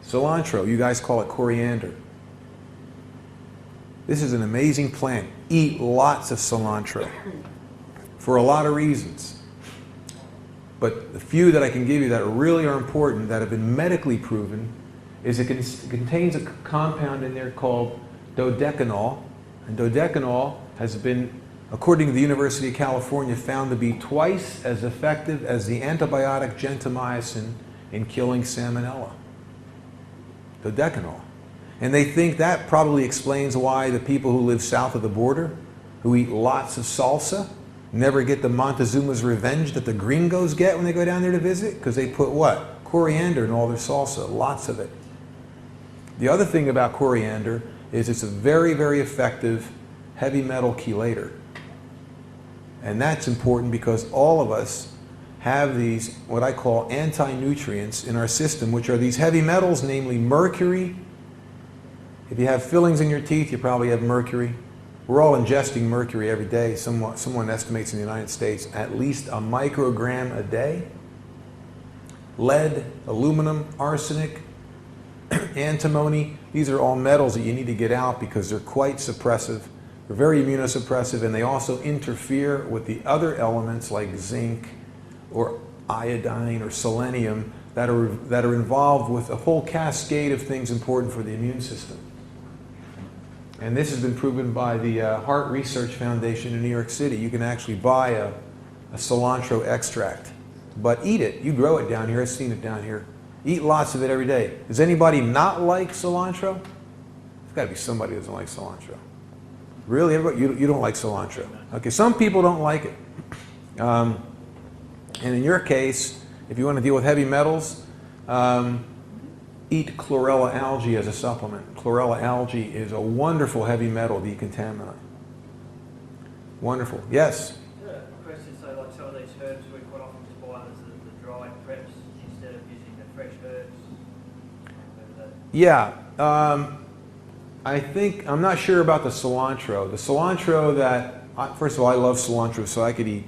Cilantro, you guys call it coriander. This is an amazing plant. Eat lots of cilantro for a lot of reasons. But the few that I can give you that really are important, that have been medically proven, is it contains a compound in there called dodecanol. And dodecanol has been, according to the University of California, found to be twice as effective as the antibiotic gentamicin in killing salmonella. Dodecanol. And they think that probably explains why the people who live south of the border, who eat lots of salsa, never get the Montezuma's revenge that the gringos get when they go down there to visit, because they put what? Coriander in all their salsa, lots of it. The other thing about coriander is it's a very, very effective heavy metal chelator. And that's important because all of us have these, what I call anti-nutrients in our system, which are these heavy metals, namely mercury. If you have fillings in your teeth, you probably have mercury. We're all ingesting mercury every day. Someone estimates in the United States at least a microgram a day. Lead, aluminum, arsenic, antimony, these are all metals that you need to get out because they're quite suppressive. They're very immunosuppressive, and they also interfere with the other elements like zinc or iodine or selenium that are involved with a whole cascade of things important for the immune system. And this has been proven by the Heart Research Foundation in New York City. You can actually buy a cilantro extract, but eat it. You grow it down here. I've seen it down here. Eat lots of it every day. Does anybody not like cilantro? There's got to be somebody who doesn't like cilantro. Really? Everybody? You don't like cilantro. Okay, some people don't like it. And in your case, if you want to deal with heavy metals, eat chlorella algae as a supplement. Chlorella algae is a wonderful heavy metal decontaminant. Wonderful. Yes? Question, so like some of these herbs we quite often just buy the dried preps instead of using the fresh herbs. Yeah. I'm not sure about the cilantro. The cilantro that, first of all, I love cilantro, so I could eat,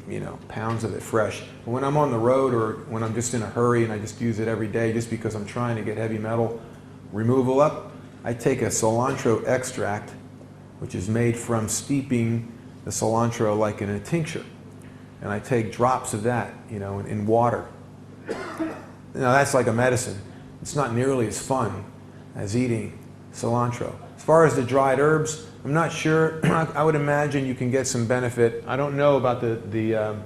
pounds of it fresh. But when I'm on the road or when I'm just in a hurry and I just use it every day just because I'm trying to get heavy metal removal up, I take a cilantro extract, which is made from steeping the cilantro like in a tincture. And I take drops of that, in water. Now that's like a medicine. It's not nearly as fun as eating cilantro. As far as the dried herbs, I'm not sure. I would imagine you can get some benefit. I don't know about the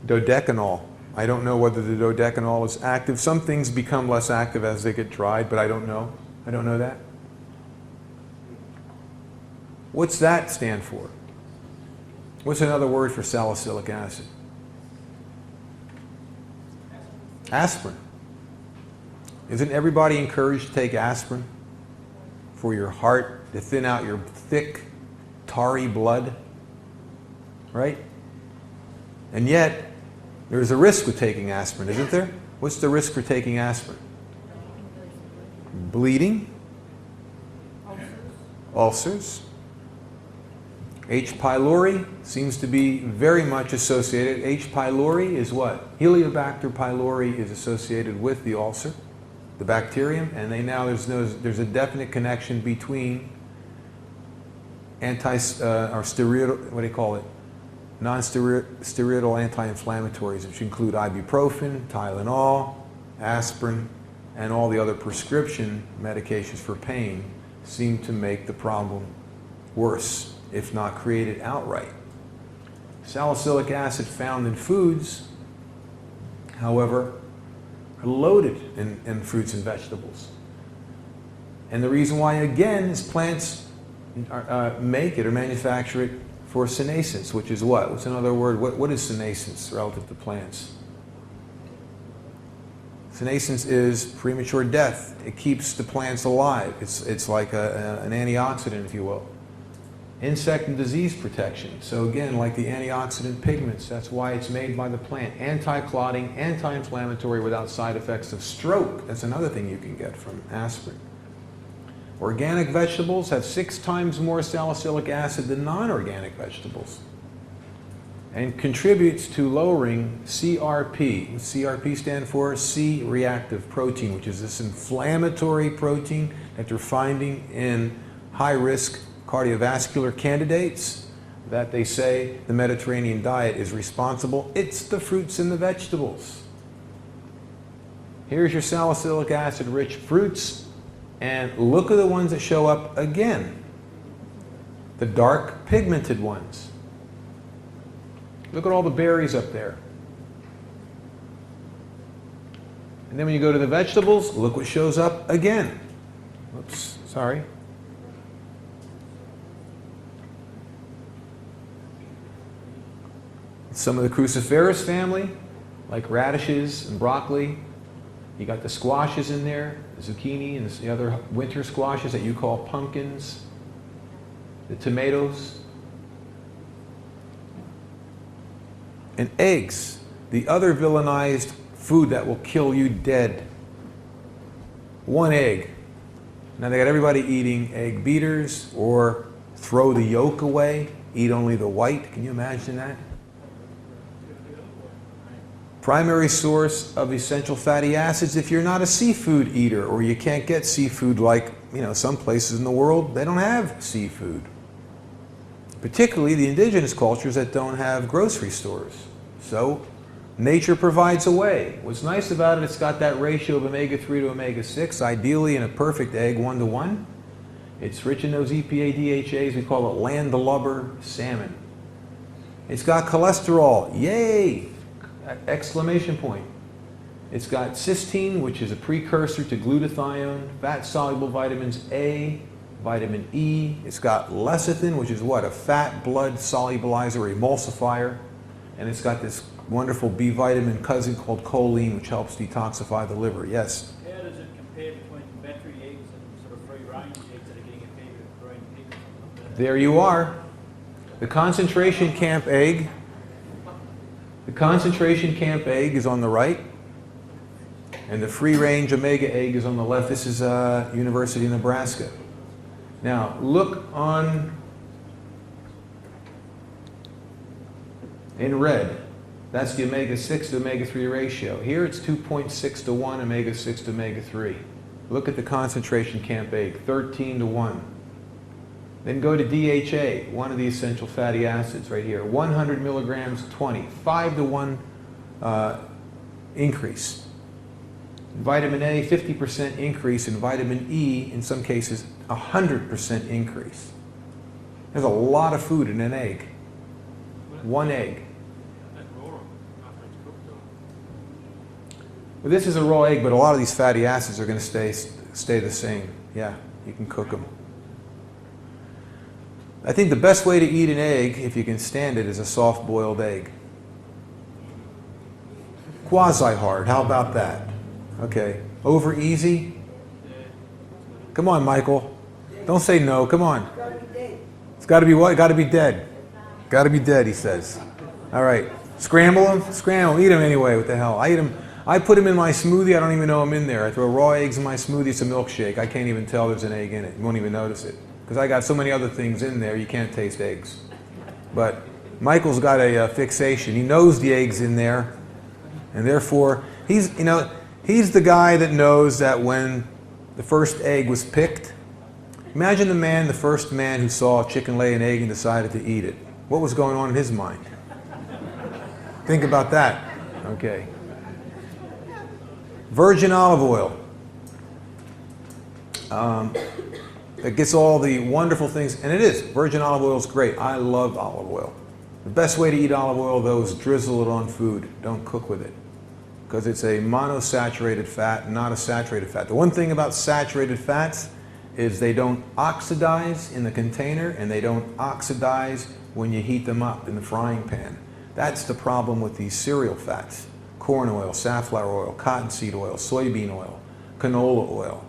dodecanol. I don't know whether the dodecanol is active. Some things become less active as they get dried, but I don't know. I don't know that. What's that stand for? What's another word for salicylic acid? Aspirin. Isn't everybody encouraged to take aspirin for your heart, to thin out your thick, tarry blood? Right? And yet, there's a risk with taking aspirin, isn't there? What's the risk for taking aspirin? Bleeding. Ulcers. H. pylori seems to be very much associated. H. pylori is what? Helicobacter pylori is associated with the ulcer, the bacterium, and there's a definite connection between steroidal, what do you call it? Non-steroidal anti-inflammatories, which include ibuprofen, Tylenol, aspirin, and all the other prescription medications for pain seem to make the problem worse, if not create it outright. Salicylic acid found in foods, however, are loaded in fruits and vegetables. And the reason why, again, is plants make it or manufacture it for senescence, which is what? What's another word? What is senescence relative to plants? Senescence is premature death. It keeps the plants alive. It's like an antioxidant, if you will. Insect and disease protection. So again, like the antioxidant pigments, that's why it's made by the plant. Anti-clotting, anti-inflammatory without side effects of stroke. That's another thing you can get from aspirin. Organic vegetables have 6 times more salicylic acid than non-organic vegetables. and contributes to lowering CRP. What CRP stand for? C-reactive protein, which is this inflammatory protein that they're finding in high-risk cardiovascular candidates that they say the Mediterranean diet is responsible. It's the fruits and the vegetables. Here's your salicylic acid-rich fruits, and look at the ones that show up again. The dark pigmented ones. Look at all the berries up there. And then when you go to the vegetables, look what shows up again. Oops, sorry. Some of the cruciferous family, like radishes and broccoli. You got the squashes in there, the zucchini and the other winter squashes that you call pumpkins. The tomatoes. And eggs, the other villainized food that will kill you dead. One egg. Now they got everybody eating egg beaters or throw the yolk away, eat only the white. Can you imagine that? Primary source of essential fatty acids if you're not a seafood eater or you can't get seafood like, some places in the world, they don't have seafood. Particularly the indigenous cultures that don't have grocery stores. So nature provides a way. What's nice about it, it's got that ratio of omega-3 to omega-6, ideally in a perfect egg, 1-to-1. It's rich in those EPA DHAs, we call it landlubber salmon. It's got cholesterol, yay! Exclamation point. It's got cysteine, which is a precursor to glutathione, fat-soluble vitamins A, vitamin E. It's got lecithin, which is what? A fat blood solubilizer or emulsifier. And it's got this wonderful B vitamin cousin called choline, which helps detoxify the liver. Yes? How does it compare between battery eggs and sort of free-range eggs that are getting a fair bit of green pigment like that? There you are. The concentration camp egg. The concentration camp egg is on the right. And the free-range omega egg is on the left. This is University of Nebraska. Now, look on in red. That's the omega-6 to omega-3 ratio. Here it's 2.6-to-1 omega-6 to omega-3. Look at the concentration camp egg, 13-to-1. Then go to DHA, one of the essential fatty acids right here. 100 milligrams, 20. 5-to-1 increase. Vitamin A, 50% increase. In vitamin E, in some cases, 100% increase. There's a lot of food in an egg. One egg. Well, this is a raw egg, but a lot of these fatty acids are going to stay the same. Yeah, you can cook them. I think the best way to eat an egg, if you can stand it, is a soft-boiled egg. Quasi-hard, how about that? Okay, over easy? Come on, Michael. Don't say no, come on. It's got to be what? Got to be dead. Got to be dead, he says. All right, scramble them? Scramble, eat them anyway, what the hell. I eat them. I put them in my smoothie, I don't even know I'm in there. I throw raw eggs in my smoothie, it's a milkshake. I can't even tell there's an egg in it. You won't even notice it. Because I got so many other things in there, you can't taste eggs. But Michael's got a fixation. He knows the egg's in there. And therefore, he's the guy that knows that when the first egg was picked, imagine the first man who saw a chicken lay an egg and decided to eat it. What was going on in his mind? Think about that. Okay. Virgin olive oil. It gets all the wonderful things, and it is. Virgin olive oil is great. I love olive oil. The best way to eat olive oil, though, is drizzle it on food. Don't cook with it. Because it's a monosaturated fat, not a saturated fat. The one thing about saturated fats is they don't oxidize in the container, and they don't oxidize when you heat them up in the frying pan. That's the problem with these cereal fats. Corn oil, safflower oil, cottonseed oil, soybean oil, canola oil.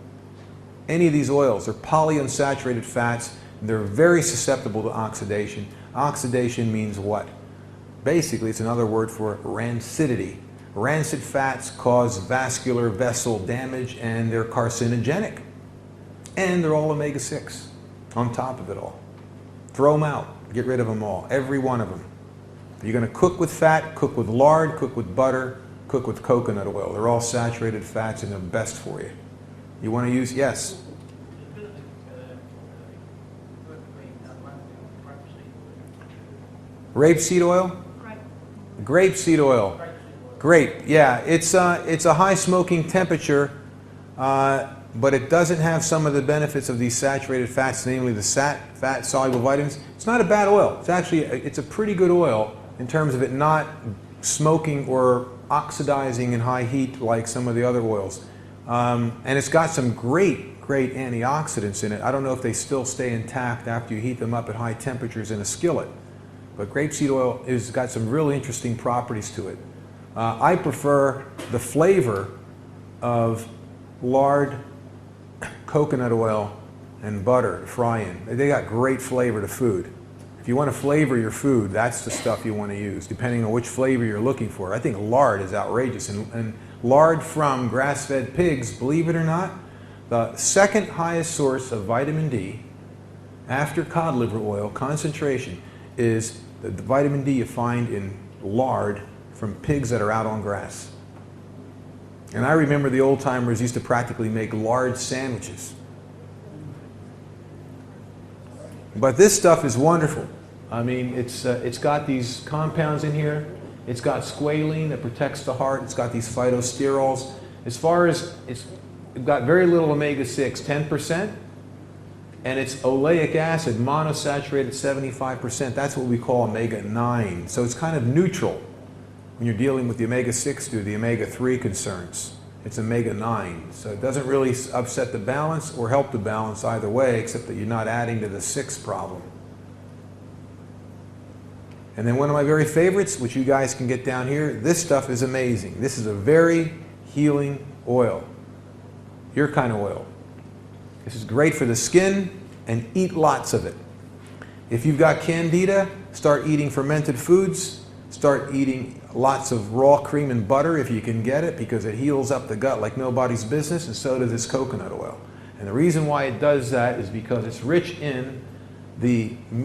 Any of these oils are polyunsaturated fats. They're very susceptible to oxidation. Oxidation means what? Basically, it's another word for rancidity. Rancid fats cause vascular vessel damage and they're carcinogenic. And they're all omega-6 on top of it all. Throw them out. Get rid of them all. Every one of them. You're going to cook with fat, cook with lard, cook with butter, cook with coconut oil. They're all saturated fats and they're best for you. You want to use, yes? Rapeseed oil? Grapeseed oil. Grape, yeah. It's a high smoking temperature, but it doesn't have some of the benefits of these saturated fats, namely the fat-soluble vitamins. It's not a bad oil. It's actually, it's a pretty good oil in terms of it not smoking or oxidizing in high heat like some of the other oils. And it's got some great antioxidants in it. I don't know if they still stay intact after you heat them up at high temperatures in a skillet. But grapeseed oil has got some really interesting properties to it. I prefer the flavor of lard, coconut oil, and butter to fry in. They got great flavor to food. If you want to flavor your food, that's the stuff you want to use, depending on which flavor you're looking for. I think lard is outrageous. And lard from grass-fed pigs, believe it or not, the second highest source of vitamin D after cod liver oil concentration is the vitamin D you find in lard from pigs that are out on grass. And I remember the old timers used to practically make lard sandwiches. But this stuff is wonderful. I mean, it's got these compounds in here. It's got squalene that protects the heart. It's got these phytosterols. As far as it's got very little omega-6, 10%. And it's oleic acid, monosaturated 75%. That's what we call omega-9. So it's kind of neutral when you're dealing with the omega-6 due to the omega-3 concerns. It's omega-9. So it doesn't really upset the balance or help the balance either way, except that you're not adding to the 6 problem. And then one of my very favorites, which you guys can get down here, this stuff is amazing. This is a very healing oil. Your kind of oil. This is great for the skin, and eat lots of it. If you've got candida, start eating fermented foods. Start eating lots of raw cream and butter if you can get it, because it heals up the gut like nobody's business, and so does this coconut oil. And the reason why it does that is because it's rich in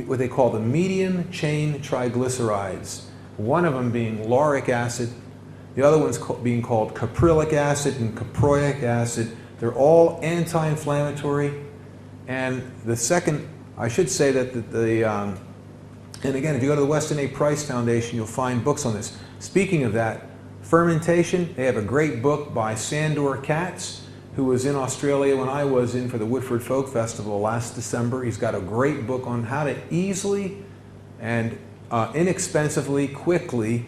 what they call the medium chain triglycerides. One of them being lauric acid, the other one's being called caprylic acid and caproic acid. They're all anti-inflammatory. And the second, I should say that and again, if you go to the Weston A. Price Foundation, you'll find books on this. Speaking of that, fermentation, they have a great book by Sandor Katz, who was in Australia when I was in for the Woodford Folk Festival last December. He's got a great book on how to easily and inexpensively, quickly,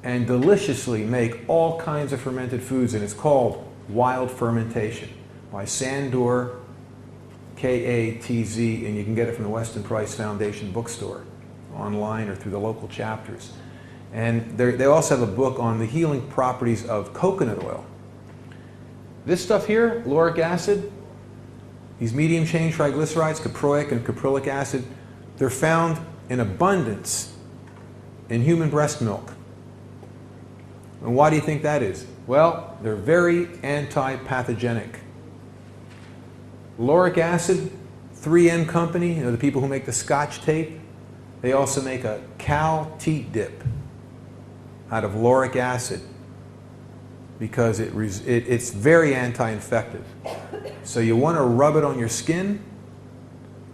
and deliciously make all kinds of fermented foods, and it's called Wild Fermentation by Sandor, K-A-T-Z, and you can get it from the Weston Price Foundation bookstore, online or through the local chapters. And they also have a book on the healing properties of coconut oil. This stuff here, lauric acid, these medium chain triglycerides, caproic and caprylic acid, they're found in abundance in human breast milk. And why do you think that is? Well, they're very anti-pathogenic. Lauric acid, 3M company, you know, the people who make the Scotch tape, they also make a cow teat dip out of lauric acid because it's very anti-infective. So you want to rub it on your skin.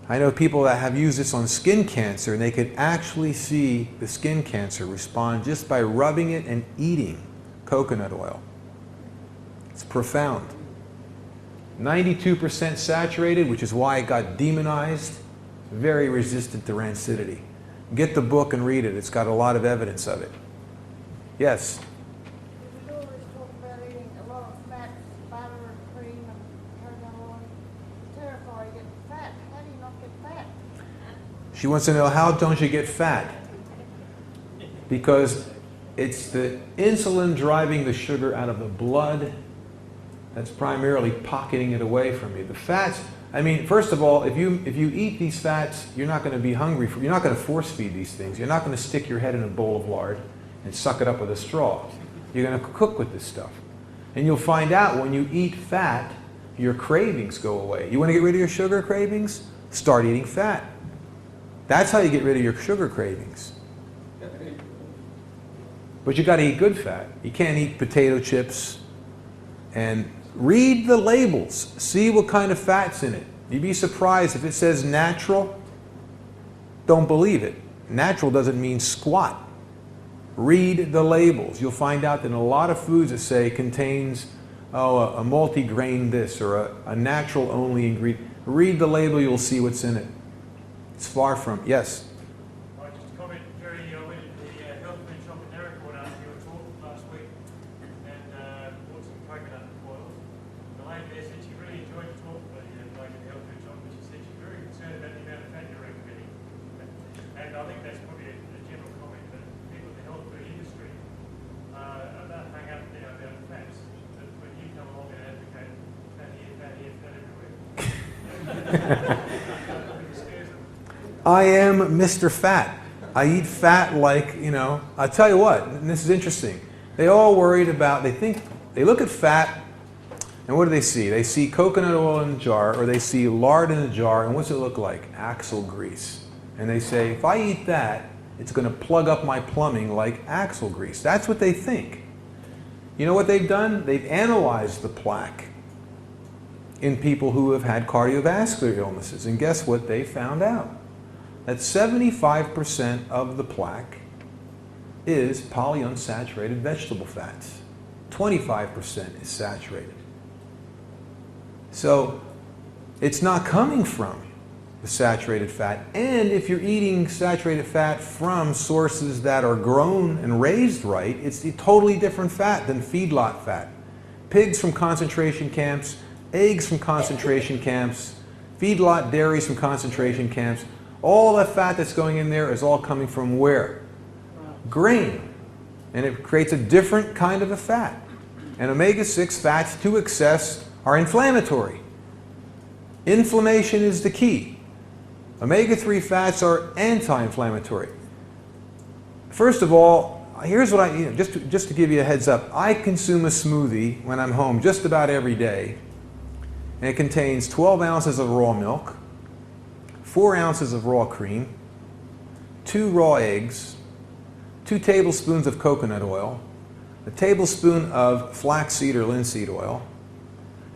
I know people that have used this on skin cancer, and they could actually see the skin cancer respond just by rubbing it and eating coconut oil. It's profound. 92% saturated, which is why it got demonized. Very resistant to rancidity. Get the book and read it. It's got a lot of evidence of it. Yes? We always talk about eating a lot of fat, butter and cream and coconut oil. It's terrifying to get fat. How do you not get fat? She wants to know, how don't you get fat? Because it's the insulin driving the sugar out of the blood that's primarily pocketing it away from you. The fats, I mean, first of all, if you eat these fats, you're not going to be hungry. You're not going to force feed these things. You're not going to stick your head in a bowl of lard and suck it up with a straw. You're going to cook with this stuff. And you'll find out when you eat fat, your cravings go away. You want to get rid of your sugar cravings? Start eating fat. That's how you get rid of your sugar cravings. But you got to eat good fat. You can't eat potato chips. And read the labels. See what kind of fat's in it. You'd be surprised if it says natural. Don't believe it. Natural doesn't mean squat. Read the labels. You'll find out that in a lot of foods that say contains a multi-grain this or a natural only ingredient. Read the label, you'll see what's in it. It's far from, yes? I just comment, Jerry, I went to the health food shop in Narragansett after your talk last week and bought some coconut oils. The lady there said she really enjoyed the talk, but like in the health food shop, but she said she's very concerned about the amount of fat you're recommending. And I think that's probably a general comment, but people in the health food industry are about hung up now about fats. But when you come along and advocate fat here, fat everywhere, it scares them. I am Mr. Fat. I eat fat like, you know, I'll tell you what, and this is interesting. They all worried about, they look at fat, and what do they see? They see coconut oil in a jar, or they see lard in a jar, and what's it look like? Axle grease. And they say, if I eat that, it's going to plug up my plumbing like axle grease. That's what they think. You know what they've done? They've analyzed the plaque in people who have had cardiovascular illnesses. And guess what they found out? That 75% of the plaque is polyunsaturated vegetable fats. 25% is saturated. So it's not coming from the saturated fat. And if you're eating saturated fat from sources that are grown and raised right, it's a totally different fat than feedlot fat. Pigs from concentration camps, eggs from concentration camps, feedlot dairies from concentration camps, all the fat that's going in there is all coming from where? Grain. And it creates a different kind of a fat. And omega-6 fats to excess are inflammatory. Inflammation is the key. Omega-3 fats are anti-inflammatory. First of all, here's what just to give you a heads up, I consume a smoothie when I'm home just about every day. And it contains 12 ounces of raw milk, 4 ounces of raw cream, 2 raw eggs, 2 tablespoons of coconut oil, a tablespoon of flaxseed or linseed oil,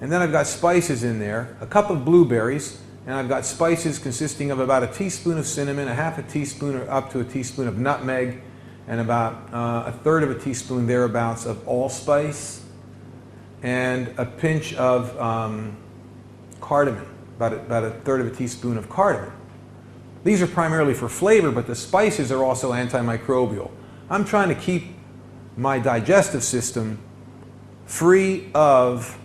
and then I've got spices in there, a cup of blueberries, and I've got spices consisting of about a teaspoon of cinnamon, a half a teaspoon or up to a teaspoon of nutmeg, and about a third of a teaspoon thereabouts of allspice, and a pinch of cardamom, about a third of a teaspoon of cardamom. These are primarily for flavor, but the spices are also antimicrobial. I'm trying to keep my digestive system free of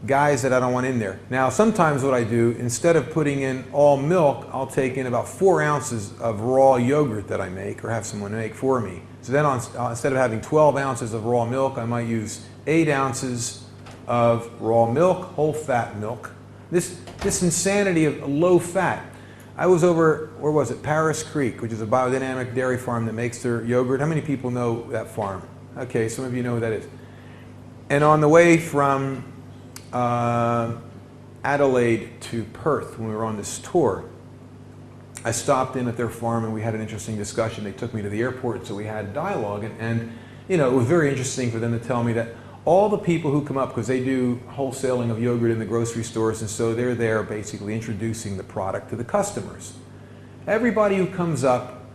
guys that I don't want in there. Now, sometimes what I do, instead of putting in all milk, I'll take in about 4 ounces of raw yogurt that I make, or have someone make for me. So then instead of having 12 ounces of raw milk, I might use 8 ounces of raw milk, whole fat milk. This insanity of low fat. I was over, where was it? Paris Creek, which is a biodynamic dairy farm that makes their yogurt. How many people know that farm? Okay, some of you know who that is. And on the way from Adelaide to Perth, when we were on this tour, I stopped in at their farm and we had an interesting discussion. They took me to the airport, so we had dialogue. And you know, it was very interesting for them to tell me that all the people who come up, because they do wholesaling of yogurt in the grocery stores, and so they're there basically introducing the product to the customers. Everybody who comes up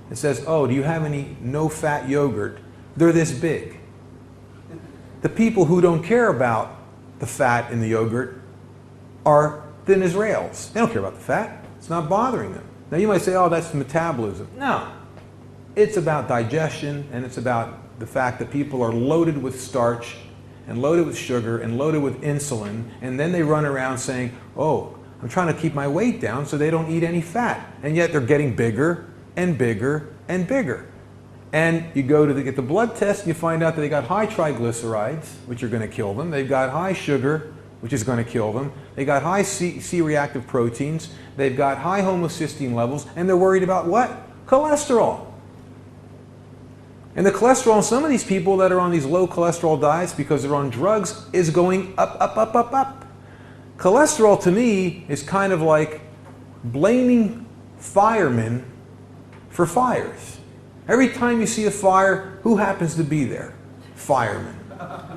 and says, oh, do you have any no-fat yogurt? They're this big. The people who don't care about the fat in the yogurt are thin as rails. They don't care about the fat. It's not bothering them. Now you might say, oh, that's metabolism. No. It's about digestion, and it's about the fact that people are loaded with starch and loaded with sugar and loaded with insulin, and then they run around saying, oh, I'm trying to keep my weight down so they don't eat any fat. And yet they're getting bigger and bigger and bigger. And you go to get the blood test and you find out that they got high triglycerides, which are going to kill them. They've got high sugar, which is going to kill them. They got high C-reactive proteins. They've got high homocysteine levels, and they're worried about what? Cholesterol. And the cholesterol in some of these people that are on these low cholesterol diets because they're on drugs is going up, up, up, up, up. Cholesterol to me is kind of like blaming firemen for fires. Every time you see a fire, who happens to be there? Firemen.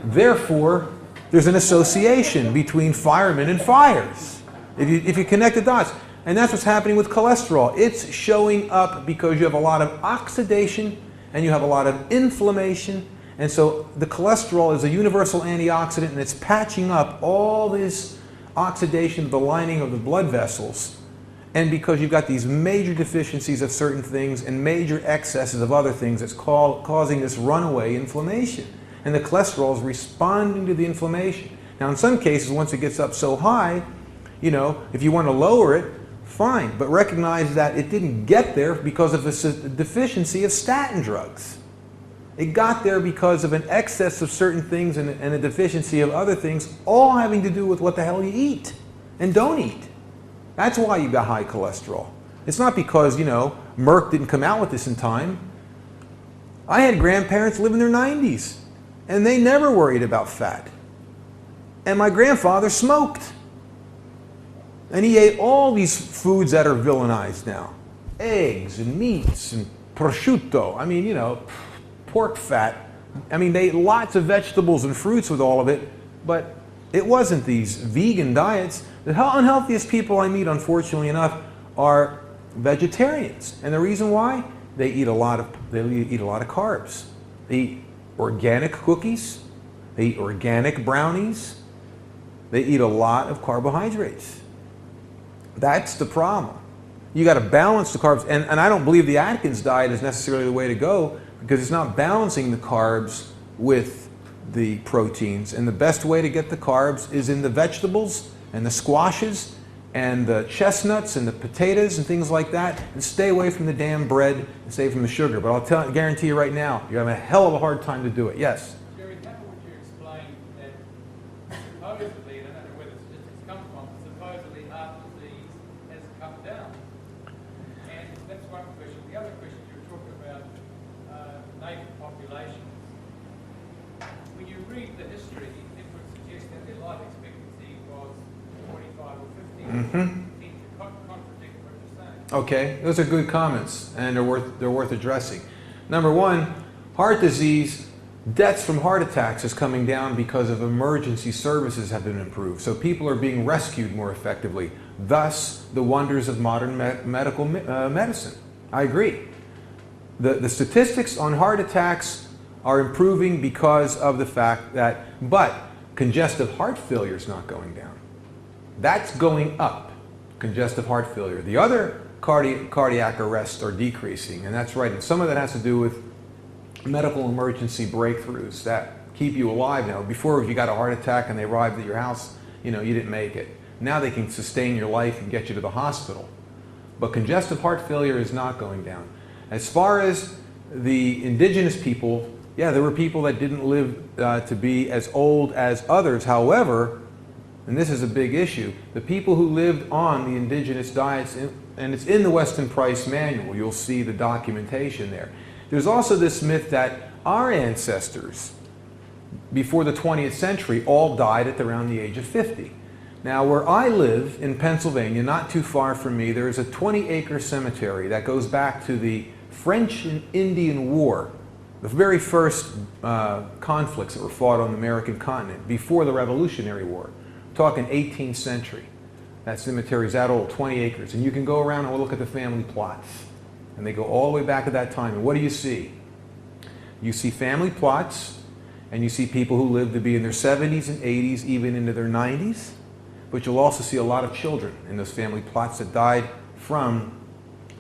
Therefore, there's an association between firemen and fires, if you connect the dots. And that's what's happening with cholesterol. It's showing up because you have a lot of oxidation and you have a lot of inflammation. And so the cholesterol is a universal antioxidant, and it's patching up all this oxidation of the lining of the blood vessels. And because you've got these major deficiencies of certain things and major excesses of other things, it's causing this runaway inflammation. And the cholesterol is responding to the inflammation. Now, in some cases, once it gets up so high, you know, if you want to lower it, fine. But recognize that it didn't get there because of a deficiency of statin drugs. It got there because of an excess of certain things and a deficiency of other things, all having to do with what the hell you eat and don't eat. That's why you got high cholesterol. It's not because, you know, Merck didn't come out with this in time. I had grandparents live in their 90s, and they never worried about fat. And my grandfather smoked. And he ate all these foods that are villainized now. Eggs and meats and prosciutto. I mean, you know, pork fat. I mean, they ate lots of vegetables and fruits with all of it, but it wasn't these vegan diets. The unhealthiest people I meet, unfortunately enough, are vegetarians. And the reason why? They eat a lot of carbs. They eat organic cookies. They eat organic brownies. They eat a lot of carbohydrates. That's the problem. You got to balance the carbs. And I don't believe the Atkins diet is necessarily the way to go, because it's not balancing the carbs with the proteins. And the best way to get the carbs is in the vegetables and the squashes and the chestnuts and the potatoes and things like that. And stay away from the damn bread and stay from the sugar. But I'll guarantee you right now, you're having a hell of a hard time to do it. Yes? Jerry, how would you explain that supposedly, and I don't know where the statistics come from, but supposedly heart disease has come down? And that's one question. The other question, you were talking about native populations. When you read the history, it would suggest that their life expectancy was 45 or 50. Seems to contradict what you're saying. Okay, those are good comments, and they're worth addressing. Number one, heart disease, deaths from heart attacks is coming down because of emergency services have been improved. So people are being rescued more effectively. Thus, the wonders of modern medical medicine. I agree. The statistics on heart attacks are improving because of the fact that, but congestive heart failure is not going down. That's going up, congestive heart failure. The other cardiac arrests are decreasing, and that's right. And some of that has to do with medical emergency breakthroughs that keep you alive now. Before, if you got a heart attack and they arrived at your house, you know, you didn't make it. Now they can sustain your life and get you to the hospital. But congestive heart failure is not going down. As far as the indigenous people, yeah, there were people that didn't live to be as old as others. However, and this is a big issue, the people who lived on the indigenous diets, and it's in the Weston Price manual, you'll see the documentation there. There's also this myth that our ancestors, before the 20th century, all died at around the age of 50. Now, where I live in Pennsylvania, not too far from me, there is a 20-acre cemetery that goes back to the French and Indian War, the very first conflicts that were fought on the American continent before the Revolutionary War. I'm talking 18th century. That cemetery is that old, 20 acres. And you can go around and look at the family plots. And they go all the way back to that time. And what do you see? You see family plots, and you see people who live to be in their 70s and 80s, even into their 90s. But you'll also see a lot of children in those family plots that died from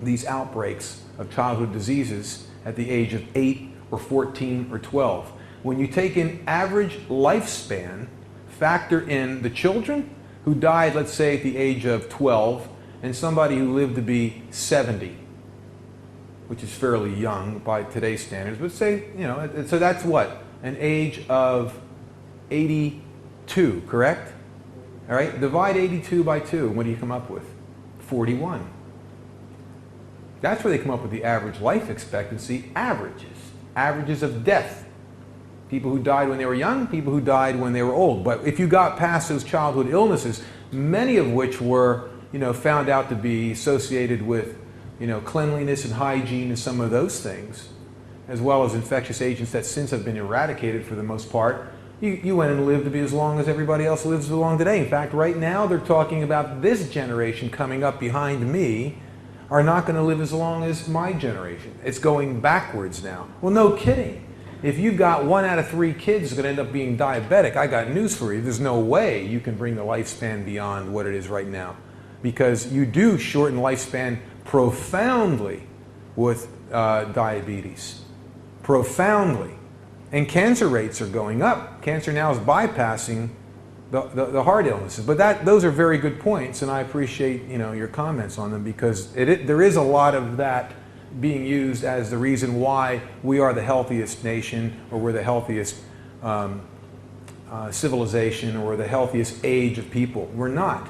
these outbreaks of childhood diseases at the age of 8 or 14 or 12. When you take an average lifespan, factor in the children who died, let's say, at the age of 12, and somebody who lived to be 70, which is fairly young by today's standards, but say, you know, so that's what? An age of 82, correct? All right, divide 82 by 2, what do you come up with? 41. That's where they come up with the average life expectancy averages of death. People who died when they were young, people who died when they were old. But if you got past those childhood illnesses, many of which were, you know, found out to be associated with, you know, cleanliness and hygiene and some of those things, as well as infectious agents that since have been eradicated for the most part, you went and lived to be as long as everybody else lives along today. In fact, right now they're talking about this generation coming up behind me are not going to live as long as my generation. It's going backwards now. Well, no kidding. If you've got 1 out of 3 kids going to end up being diabetic, I got news for you. There's no way you can bring the lifespan beyond what it is right now, because you do shorten lifespan profoundly with diabetes. Profoundly. And cancer rates are going up. Cancer now is bypassing the heart illnesses. But those are very good points, and I appreciate your comments on them, because there is a lot of that being used as the reason why we are the healthiest nation, or we're the healthiest civilization, or the healthiest age of people. We're not.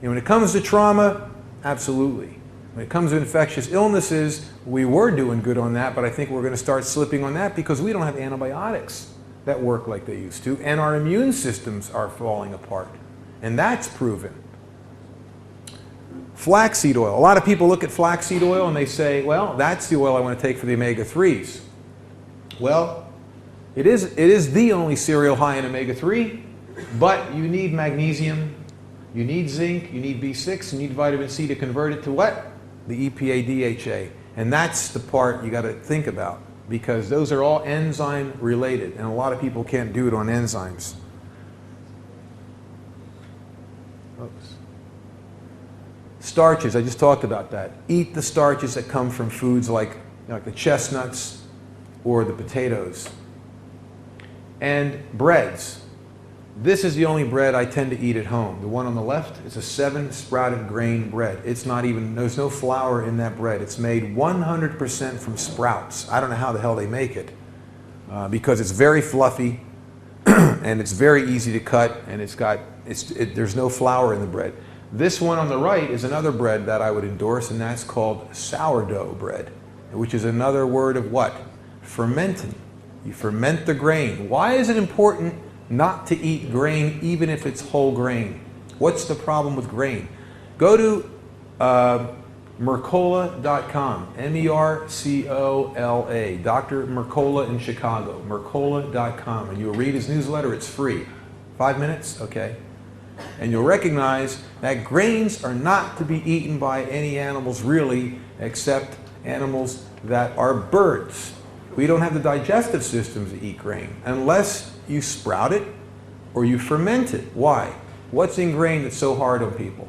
When it comes to trauma, absolutely. When it comes to infectious illnesses, we were doing good on that, but I think we're going to start slipping on that because we don't have antibiotics that work like they used to, and our immune systems are falling apart. And that's proven. Flaxseed oil. A lot of people look at flaxseed oil and they say, well, that's the oil I want to take for the omega-3s. Well, it is the only cereal high in omega-3, but you need magnesium, you need zinc, you need B6, you need vitamin C to convert it to what? The EPA-DHA. And that's the part you got to think about, because those are all enzyme related, and a lot of people can't do it on enzymes. Oops. Starches, I just talked about that. Eat the starches that come from foods like the chestnuts or the potatoes. And breads. This is the only bread I tend to eat at home. The one on the left is a 7-sprouted grain bread. It's not even, there's no flour in that bread. It's made 100% from sprouts. I don't know how the hell they make it, because it's very fluffy and it's very easy to cut, and there's no flour in the bread. This one on the right is another bread that I would endorse, and that's called sourdough bread, which is another word of what? Fermenting. You ferment the grain. Why is it important not to eat grain even if it's whole grain? What's the problem with grain? Go to Mercola.com, M-E-R-C-O-L-A, Dr. Mercola in Chicago, Mercola.com, and you'll read his newsletter. It's free. 5 minutes? Okay. And you'll recognize that grains are not to be eaten by any animals really, except animals that are birds. We don't have the digestive system to eat grain unless you sprout it or you ferment it. Why? What's in grain that's so hard on people?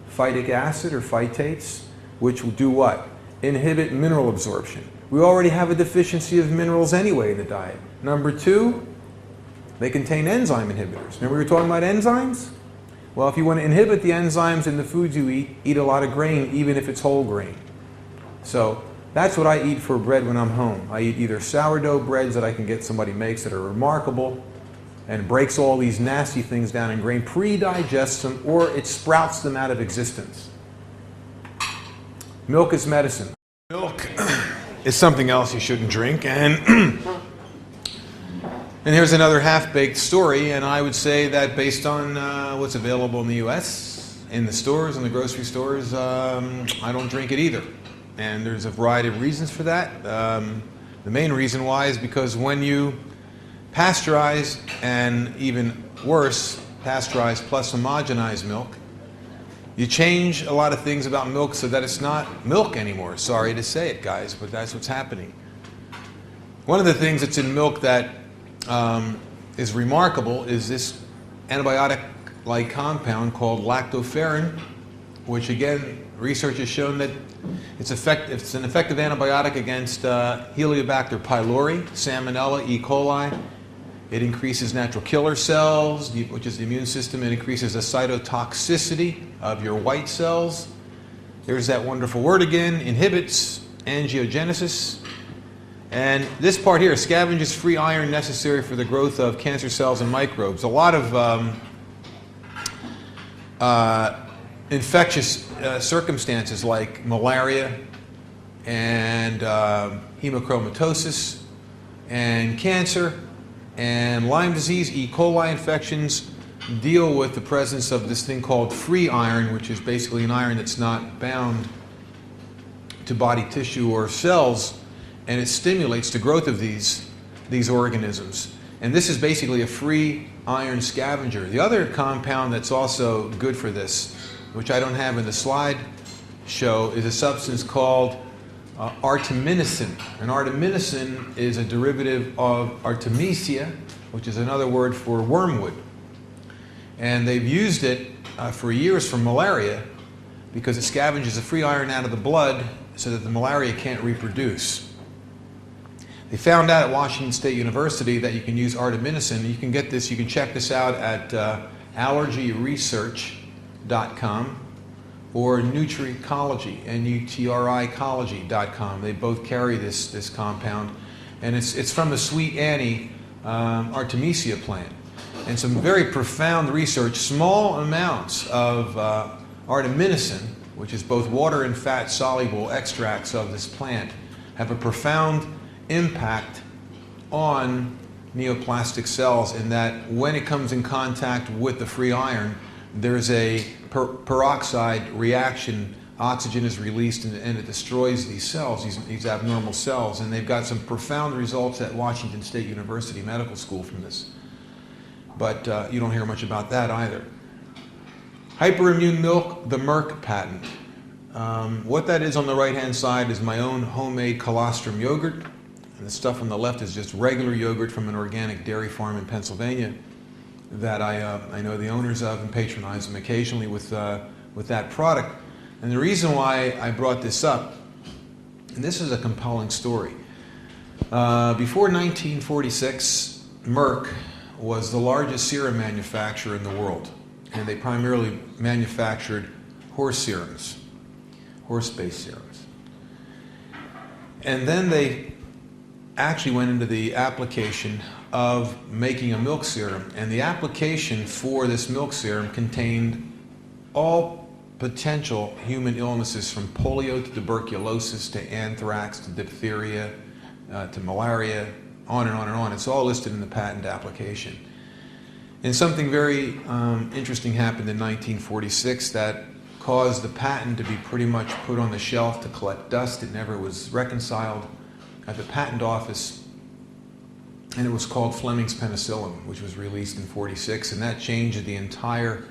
Phytic acid or phytates, which will do what? Inhibit mineral absorption. We already have a deficiency of minerals anyway in the diet. Number 2, they contain enzyme inhibitors. Remember we were talking about enzymes? Well, if you want to inhibit the enzymes in the foods you eat a lot of grain, even if it's whole grain. So that's what I eat for bread when I'm home. I eat either sourdough breads that I can get somebody makes that are remarkable and breaks all these nasty things down in grain, pre-digests them, or it sprouts them out of existence. Milk is medicine. Milk is something else you shouldn't drink, and here's another half-baked story, and I would say that based on what's available in the U.S., in the stores, in the grocery stores, I don't drink it either. And there's a variety of reasons for that. The main reason why is because when you pasteurize, and even worse, pasteurize plus homogenize milk, you change a lot of things about milk so that it's not milk anymore. Sorry to say it, guys, but that's what's happening. One of the things that's in milk that is remarkable is this antibiotic-like compound called lactoferrin, which again, research has shown that it's an effective antibiotic against Helicobacter pylori, Salmonella, E. coli. It increases natural killer cells, which is the immune system. It increases the cytotoxicity of your white cells. There's that wonderful word again, inhibits angiogenesis. And this part here, scavenges free iron necessary for the growth of cancer cells and microbes. A lot of infectious circumstances like malaria and hemochromatosis and cancer and Lyme disease, E. coli infections deal with the presence of this thing called free iron, which is basically an iron that's not bound to body tissue or cells. and it stimulates the growth of these organisms. And this is basically a free iron scavenger. The other compound that's also good for this, which I don't have in the slide show, is a substance called artemisinin. And artemisinin is a derivative of artemisia, which is another word for wormwood. And they've used it for years for malaria because it scavenges the free iron out of the blood so that the malaria can't reproduce. They found out at Washington State University that you can use artemisinin. You can get this, you can check this out at allergyresearch.com or Nutricology, Nutricology.com. They both carry this compound, and it's from the sweet Annie Artemisia plant. And some very profound research, small amounts of artemisinin, which is both water and fat soluble extracts of this plant, have a profound impact on neoplastic cells in that when it comes in contact with the free iron, there's a peroxide reaction. Oxygen is released and it destroys these cells, these abnormal cells. And they've got some profound results at Washington State University Medical School from this. But you don't hear much about that either. Hyperimmune milk, the Merck patent. What that is on the right-hand side is my own homemade colostrum yogurt. And the stuff on the left is just regular yogurt from an organic dairy farm in Pennsylvania that I know the owners of and patronize them occasionally with that product. And the reason why I brought this up, and this is a compelling story. Before 1946, Merck was the largest serum manufacturer in the world. And they primarily manufactured horse serums, horse-based serums. And then they actually went into the application of making a milk serum. And the application for this milk serum contained all potential human illnesses from polio to tuberculosis to anthrax to diphtheria to malaria, on and on and on. It's all listed in the patent application. And something very interesting happened in 1946 that caused the patent to be pretty much put on the shelf to collect dust. It never was reconciled at the patent office. And it was called Fleming's penicillin, which was released in 46. And that changed the entire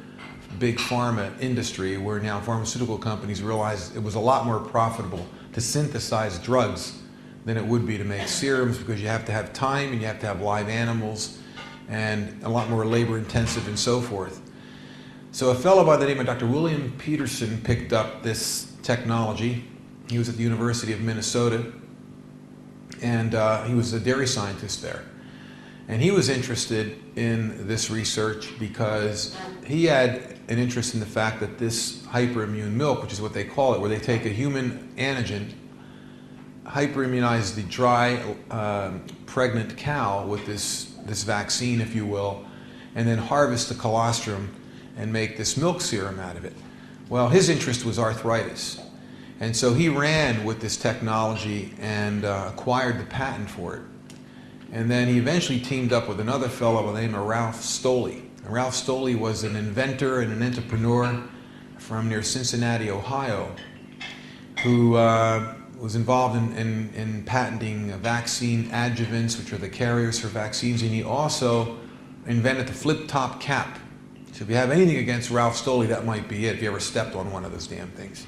big pharma industry, where now pharmaceutical companies realized it was a lot more profitable to synthesize drugs than it would be to make serums, because you have to have time and you have to have live animals and a lot more labor intensive and so forth. So a fellow by the name of Dr. William Peterson picked up this technology. He was at the University of Minnesota, and he was a dairy scientist there. And he was interested in this research because he had an interest in the fact that this hyperimmune milk, which is what they call it, where they take a human antigen, hyperimmunize the dry, pregnant cow with this vaccine, if you will, and then harvest the colostrum and make this milk serum out of it. Well, his interest was arthritis. And so he ran with this technology and acquired the patent for it. And then he eventually teamed up with another fellow by the name of Ralph Stoley. And Ralph Stoley was an inventor and an entrepreneur from near Cincinnati, Ohio, who was involved in patenting vaccine adjuvants, which are the carriers for vaccines, and he also invented the flip-top cap. So if you have anything against Ralph Stoley, that might be it, if you ever stepped on one of those damn things.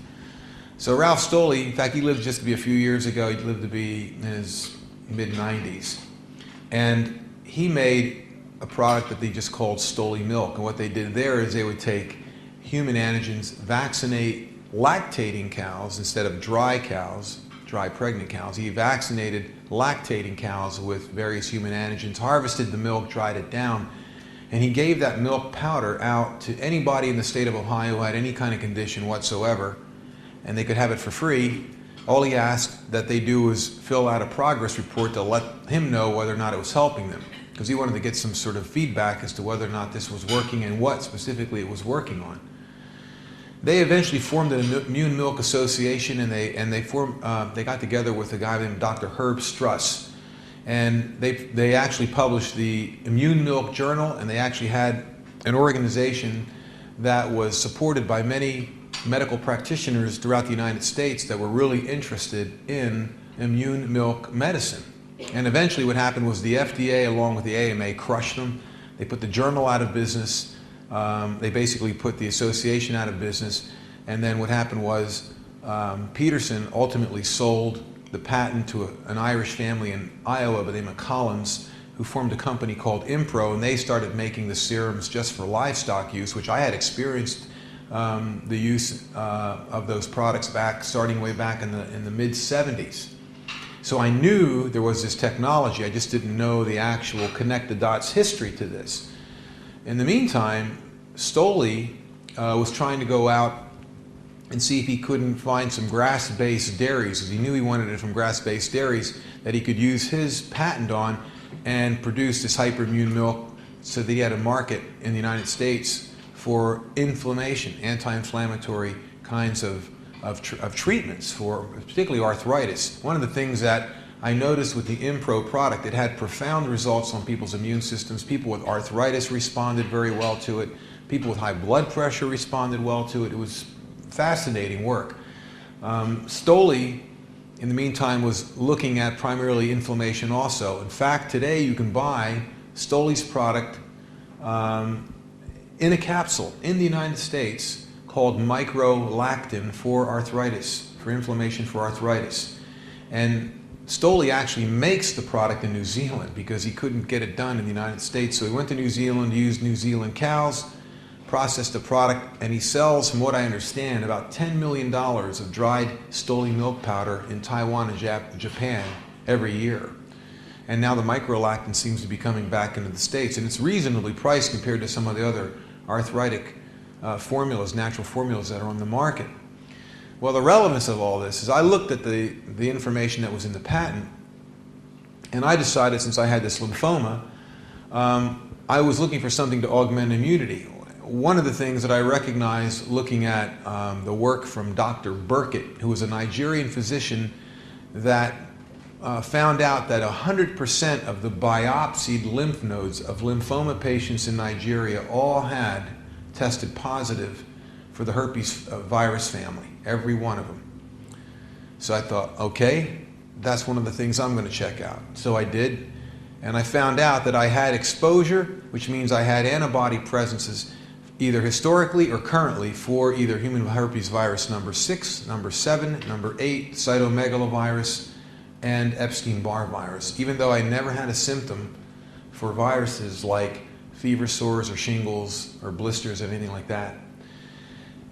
So Ralph Stoley, in fact, he lived just to be a few years ago, he lived to be in his mid-90s. And he made a product that they just called Stoley milk. And what they did there is they would take human antigens, vaccinate lactating cows instead of dry cows, dry pregnant cows. He vaccinated lactating cows with various human antigens, harvested the milk, dried it down, and he gave that milk powder out to anybody in the state of Ohio who had any kind of condition whatsoever, and they could have it for free. All he asked that they do was fill out a progress report to let him know whether or not it was helping them, because he wanted to get some sort of feedback as to whether or not this was working and what specifically it was working on. They eventually formed an Immune Milk Association, and they got together with a guy named Dr. Herb Struss, and they actually published the Immune Milk Journal, and they actually had an organization that was supported by many medical practitioners throughout the United States that were really interested in immune milk medicine. And eventually what happened was the FDA, along with the AMA, crushed them. They put the journal out of business. They basically put the association out of business. And then what happened was Peterson ultimately sold the patent to an Irish family in Iowa by the name of Collins, who formed a company called Impro, and they started making the serums just for livestock use, which I had experienced the use of those products starting way back in the mid-70s. So I knew there was this technology, I just didn't know the actual connect-the-dots history to this. In the meantime, Stoli was trying to go out and see if he couldn't find some grass-based dairies, because he knew he wanted it from grass-based dairies that he could use his patent on and produce this hyperimmune milk so that he had a market in the United States for inflammation, anti-inflammatory kinds of treatments for particularly arthritis. One of the things that I noticed with the Impro product, it had profound results on people's immune systems. People with arthritis responded very well to it. People with high blood pressure responded well to it. It was fascinating work. Stoli, in the meantime, was looking at primarily inflammation also. In fact, today you can buy Stoli's product in a capsule in the United States called microlactin for arthritis, for inflammation for arthritis. And Stoli actually makes the product in New Zealand because he couldn't get it done in the United States. So he went to New Zealand, used New Zealand cows, processed the product, and he sells, from what I understand, about $10 million of dried Stoli milk powder in Taiwan and Japan every year. And now the microlactin seems to be coming back into the States, and it's reasonably priced compared to some of the other arthritic formulas, natural formulas that are on the market. Well, the relevance of all this is I looked at the information that was in the patent, and I decided, since I had this lymphoma, I was looking for something to augment immunity. One of the things that I recognized looking at the work from Dr. Burkitt, who was a Nigerian physician that found out that 100% of the biopsied lymph nodes of lymphoma patients in Nigeria all had tested positive for the herpes virus family, every one of them. So I thought, okay, that's one of the things I'm going to check out. So I did, and I found out that I had exposure, which means I had antibody presences either historically or currently for either human herpes virus number 6, number 7, number 8, cytomegalovirus, and Epstein-Barr virus, even though I never had a symptom for viruses like fever sores or shingles or blisters or anything like that.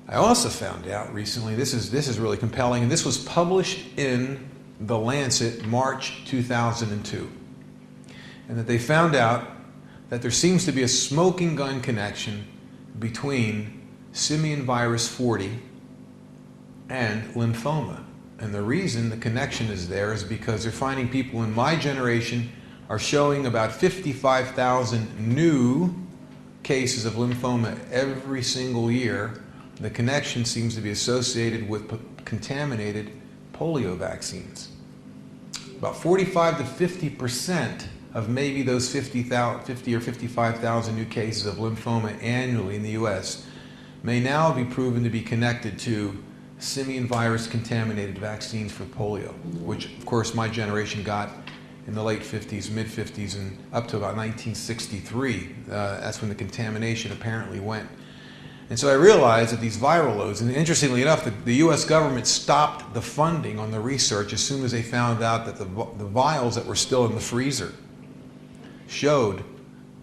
I also found out recently, this is really compelling, and this was published in The Lancet, March 2002, and that they found out that there seems to be a smoking gun connection between simian virus 40 and lymphoma. And the reason the connection is there is because they're finding people in my generation are showing about 55,000 new cases of lymphoma every single year. The connection seems to be associated with contaminated polio vaccines. About 45 to 50% of maybe those 50 or 55,000 new cases of lymphoma annually in the U.S. may now be proven to be connected to simian virus contaminated vaccines for polio, which of course my generation got in the late 50s, mid 50s, and up to about 1963. That's when the contamination apparently went. And so I realized that these viral loads, and interestingly enough, the U.S. government stopped the funding on the research as soon as they found out that the vials that were still in the freezer showed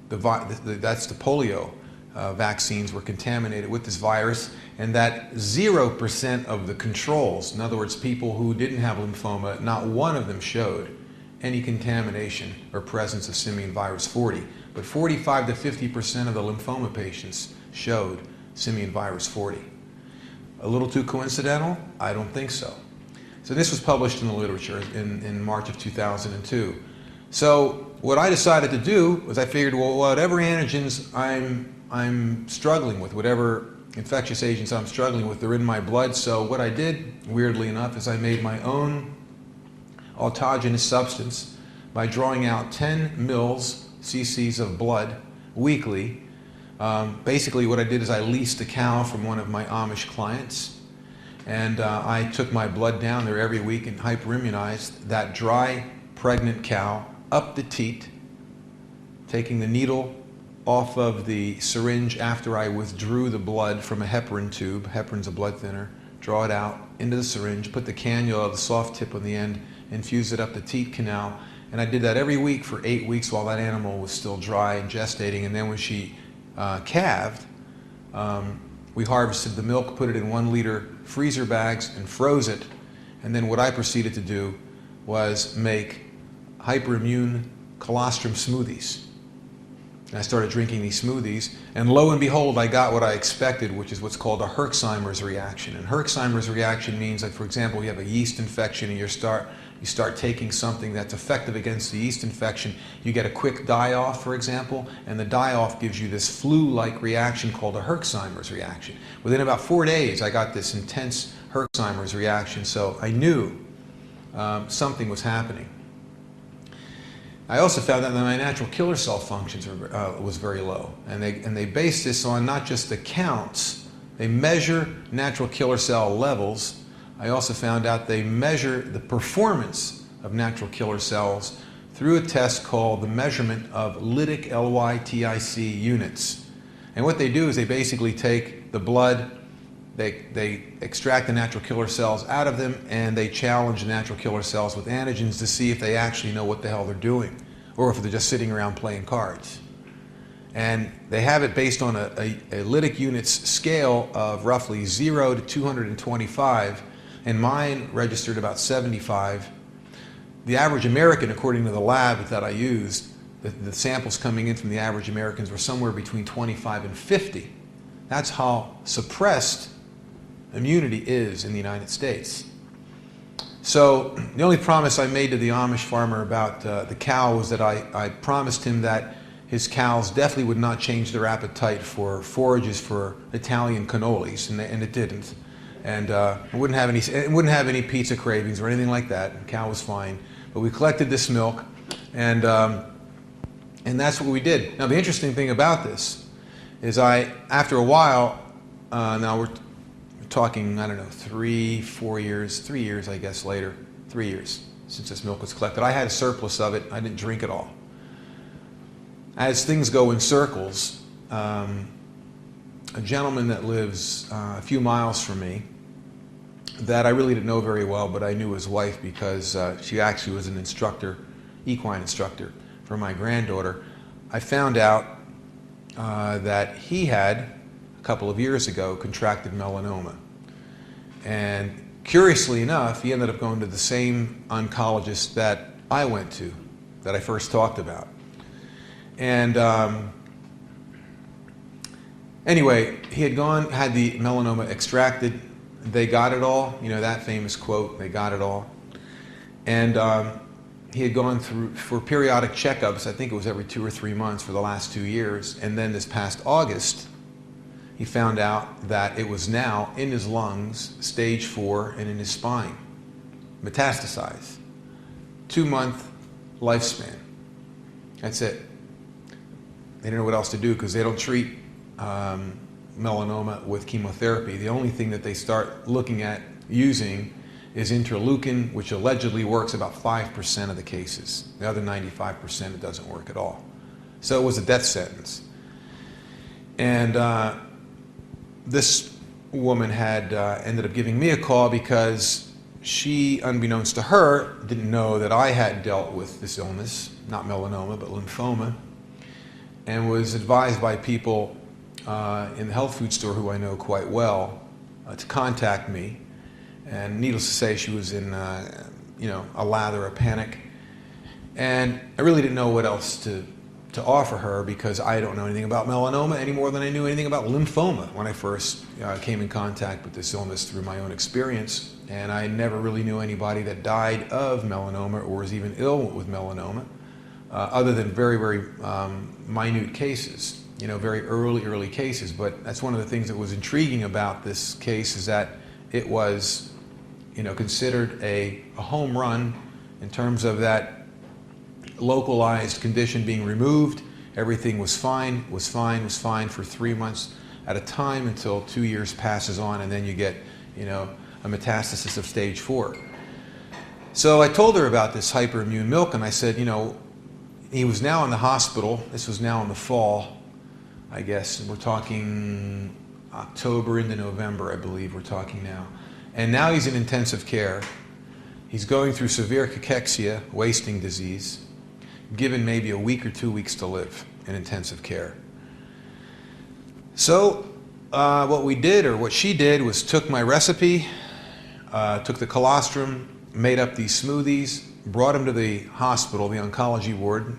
that's the polio vaccines were contaminated with this virus, and that 0% of the controls, in other words, people who didn't have lymphoma, not one of them showed any contamination or presence of simian virus 40. But 45 to 50% of the lymphoma patients showed simian virus 40. A little too coincidental? I don't think so. So this was published in the literature in March of 2002. So what I decided to do was I figured, well, whatever antigens I'm struggling with, whatever infectious agents I'm struggling with, they're in my blood. So what I did, weirdly enough, is I made my own autogenous substance by drawing out 10 cc's of blood weekly. Basically what I did is I leased a cow from one of my Amish clients, And I took my blood down there every week and hyperimmunized that dry, pregnant cow up the teat, taking the needle off of the syringe after I withdrew the blood from a heparin tube. Heparin's a blood thinner. Draw it out into the syringe, put the cannula, the soft tip on the end, infuse it up the teat canal. And I did that every week for 8 weeks while that animal was still dry and gestating. And then when she calved, we harvested the milk, put it in 1 liter freezer bags and froze it. And then what I proceeded to do was make Hyperimmune colostrum smoothies. And I started drinking these smoothies, and lo and behold, I got what I expected, which is what's called a Herxheimer's reaction. And Herxheimer's reaction means that, for example, you have a yeast infection and you start taking something that's effective against the yeast infection, you get a quick die-off, for example, and the die-off gives you this flu-like reaction called a Herxheimer's reaction. Within about 4 days, I got this intense Herxheimer's reaction, so I knew something was happening. I also found out that my natural killer cell functions was very low, and they based this on not just the counts. They measure natural killer cell levels. I also found out they measure the performance of natural killer cells through a test called the measurement of lytic, L-Y-T-I-C units. And what they do is they basically take the blood, they extract the natural killer cells out of them, and they challenge the natural killer cells with antigens to see if they actually know what the hell they're doing, or if they're just sitting around playing cards. And they have it based on a lytic units scale of roughly 0 to 225, and mine registered about 75. The average American, according to the lab that I used, the samples coming in from the average Americans were somewhere between 25 and 50. That's how suppressed immunity is in the United States. So the only promise I made to the Amish farmer about the cow was that I promised him that his cows definitely would not change their appetite for forages for Italian cannolis, and it didn't. And it wouldn't have any pizza cravings or anything like that. The cow was fine. But we collected this milk, and that's what we did. Now the interesting thing about this is after a while, now we're talking, I don't know, 3 years, I guess, later, 3 years since this milk was collected. I had a surplus of it. I didn't drink it all. As things go in circles, a gentleman that lives a few miles from me that I really didn't know very well, but I knew his wife because she actually was an instructor, equine instructor for my granddaughter. I found out that he had, a couple of years ago, contracted melanoma. And curiously enough, he ended up going to the same oncologist that I went to, that I first talked about. And anyway, he had had the melanoma extracted. They got it all, you know, that famous quote, they got it all. And he had gone through for periodic checkups, I think it was every 2 or 3 months for the last 2 years. And then this past August, he found out that it was now in his lungs, stage 4, and in his spine, metastasized. 2-month lifespan. That's it. They didn't know what else to do because they don't treat melanoma with chemotherapy. The only thing that they start looking at using is interleukin, which allegedly works about 5% of the cases. The other 95%, it doesn't work at all. So it was a death sentence. And this woman had ended up giving me a call because she, unbeknownst to her, didn't know that I had dealt with this illness, not melanoma, but lymphoma, and was advised by people in the health food store who I know quite well to contact me. And needless to say, she was in a lather, a panic. And I really didn't know what else to offer her because I don't know anything about melanoma any more than I knew anything about lymphoma when I first came in contact with this illness through my own experience. And I never really knew anybody that died of melanoma or was even ill with melanoma, other than very, very minute cases, you know, very early cases. But that's one of the things that was intriguing about this case is that it was, you know, considered a home run in terms of that localized condition being removed. Everything was fine for 3 months at a time until 2 years passes on, and then you get, you know, a metastasis of stage 4. So I told her about this hyperimmune milk, and I said, you know, he was now in the hospital. This was now in the fall, I guess. We're talking October into November, I believe we're talking now. And now he's in intensive care. He's going through severe cachexia, wasting disease, given maybe a week or 2 weeks to live in intensive care. So what we did, or what she did, was took my recipe, took the colostrum, made up these smoothies, brought him to the hospital, the oncology ward,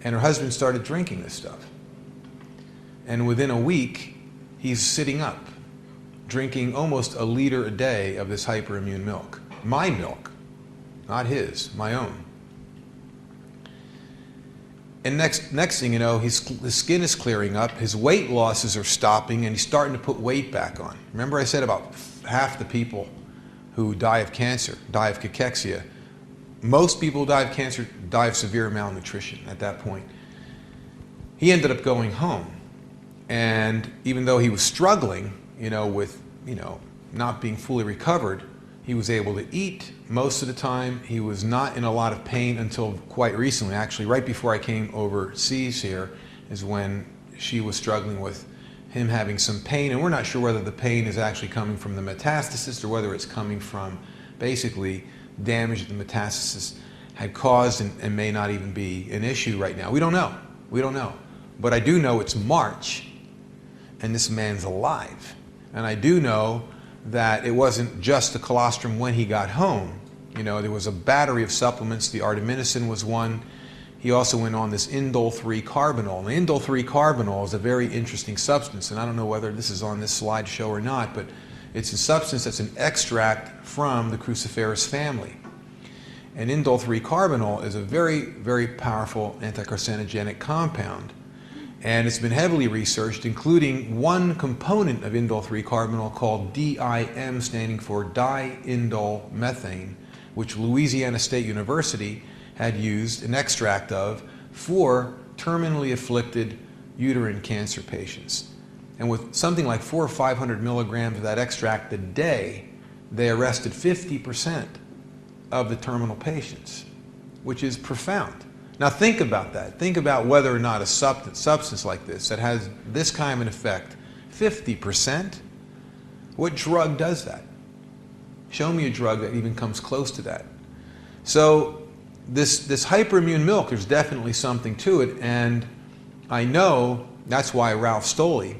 and her husband started drinking this stuff. And within a week, he's sitting up, drinking almost a liter a day of this hyperimmune milk. My milk, not his, my own. And next thing you know, his skin is clearing up, his weight losses are stopping, and he's starting to put weight back on. Remember I said about half the people who die of cancer die of cachexia. Most people who die of cancer die of severe malnutrition at that point. He ended up going home. And even though he was struggling, with, not being fully recovered, he was able to eat most of the time. He was not in a lot of pain until quite recently. Actually, right before I came overseas here is when she was struggling with him having some pain. And we're not sure whether the pain is actually coming from the metastasis or whether it's coming from basically damage that the metastasis had caused and may not even be an issue right now. We don't know. We don't know. But I do know it's March and this man's alive. And I do know that it wasn't just the colostrum when he got home. There was a battery of supplements. The artemisinin was one. He also went on this indole 3-carbinol. And the indole 3-carbinol is a very interesting substance, and I don't know whether this is on this slideshow or not, but it's a substance that's an extract from the cruciferous family. And indole 3-carbinol is a very, very powerful anticarcinogenic compound. And it's been heavily researched, including one component of indole 3-carbinol called DIM, standing for diindole methane, which Louisiana State University had used an extract of for terminally afflicted uterine cancer patients. And with something like 400 or 500 milligrams of that extract a day, they arrested 50% of the terminal patients, which is profound. Now think about that. Think about whether or not a substance like this that has this kind of an effect, 50%, what drug does that? Show me a drug that even comes close to that. So this hyperimmune milk, there's definitely something to it, and I know that's why Ralph Stoley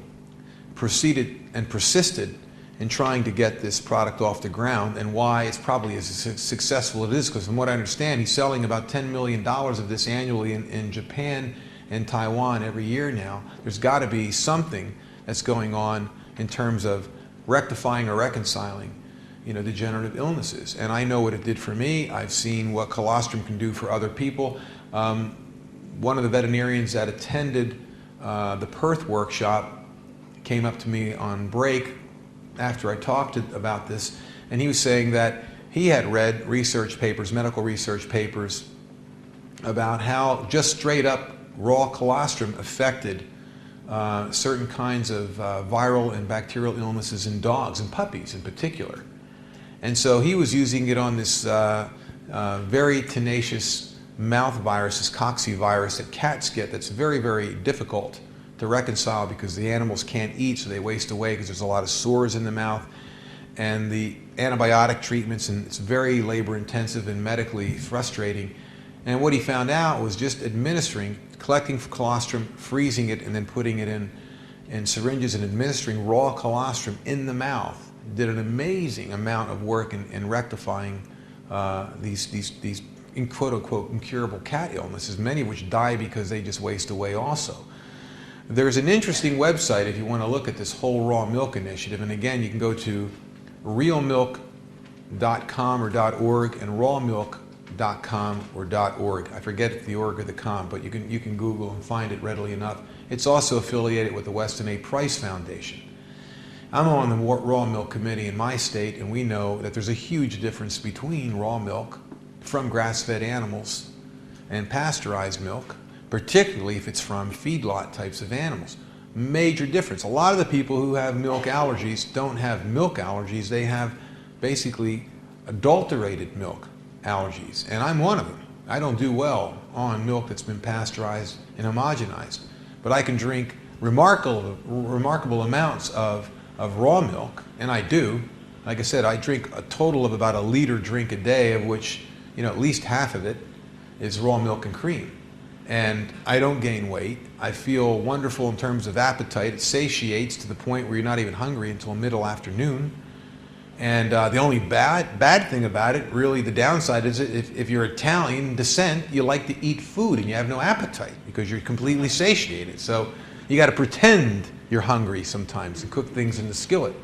proceeded and persisted in trying to get this product off the ground, and why it's probably as successful as it is, because from what I understand, he's selling about $10 million of this annually in Japan and Taiwan every year now. There's got to be something that's going on in terms of rectifying or reconciling degenerative illnesses. And I know what it did for me. I've seen what colostrum can do for other people. One of the veterinarians that attended the Perth workshop came up to me on break after I talked about this, and he was saying that he had read research papers, medical research papers, about how just straight up raw colostrum affected certain kinds of viral and bacterial illnesses in dogs and puppies in particular. And so he was using it on this very tenacious mouth virus, this cocci-virus that cats get, that's very, very difficult to reconcile because the animals can't eat, so they waste away because there's a lot of sores in the mouth. And the antibiotic treatments, and it's very labor intensive and medically frustrating. And what he found out was just collecting colostrum, freezing it, and then putting it in syringes and administering raw colostrum in the mouth did an amazing amount of work in rectifying these quote-unquote incurable cat illnesses, many of which die because they just waste away also. There's an interesting website if you want to look at this whole raw milk initiative, and again, you can go to realmilk.com or .org and rawmilk.com or .org. I forget the org or the com, but you can Google and find it readily enough. It's also affiliated with the Weston A. Price Foundation. I'm on the raw milk committee in my state, and we know that there's a huge difference between raw milk from grass-fed animals and pasteurized milk, particularly if it's from feedlot types of animals. Major difference. A lot of the people who have milk allergies don't have milk allergies, they have basically adulterated milk allergies, and I'm one of them. I don't do well on milk that's been pasteurized and homogenized, but I can drink remarkable amounts of raw milk, and I do. Like I said, I drink a total of about 1 liter drink a day, of which, you know, at least half of it is raw milk and cream. And I don't gain weight. I feel wonderful in terms of appetite. It satiates to the point where you're not even hungry until middle afternoon. And the only bad thing about it, really the downside, is if you're Italian descent, you like to eat food and you have no appetite because you're completely satiated. So you got to pretend you're hungry sometimes and cook things in the skillet.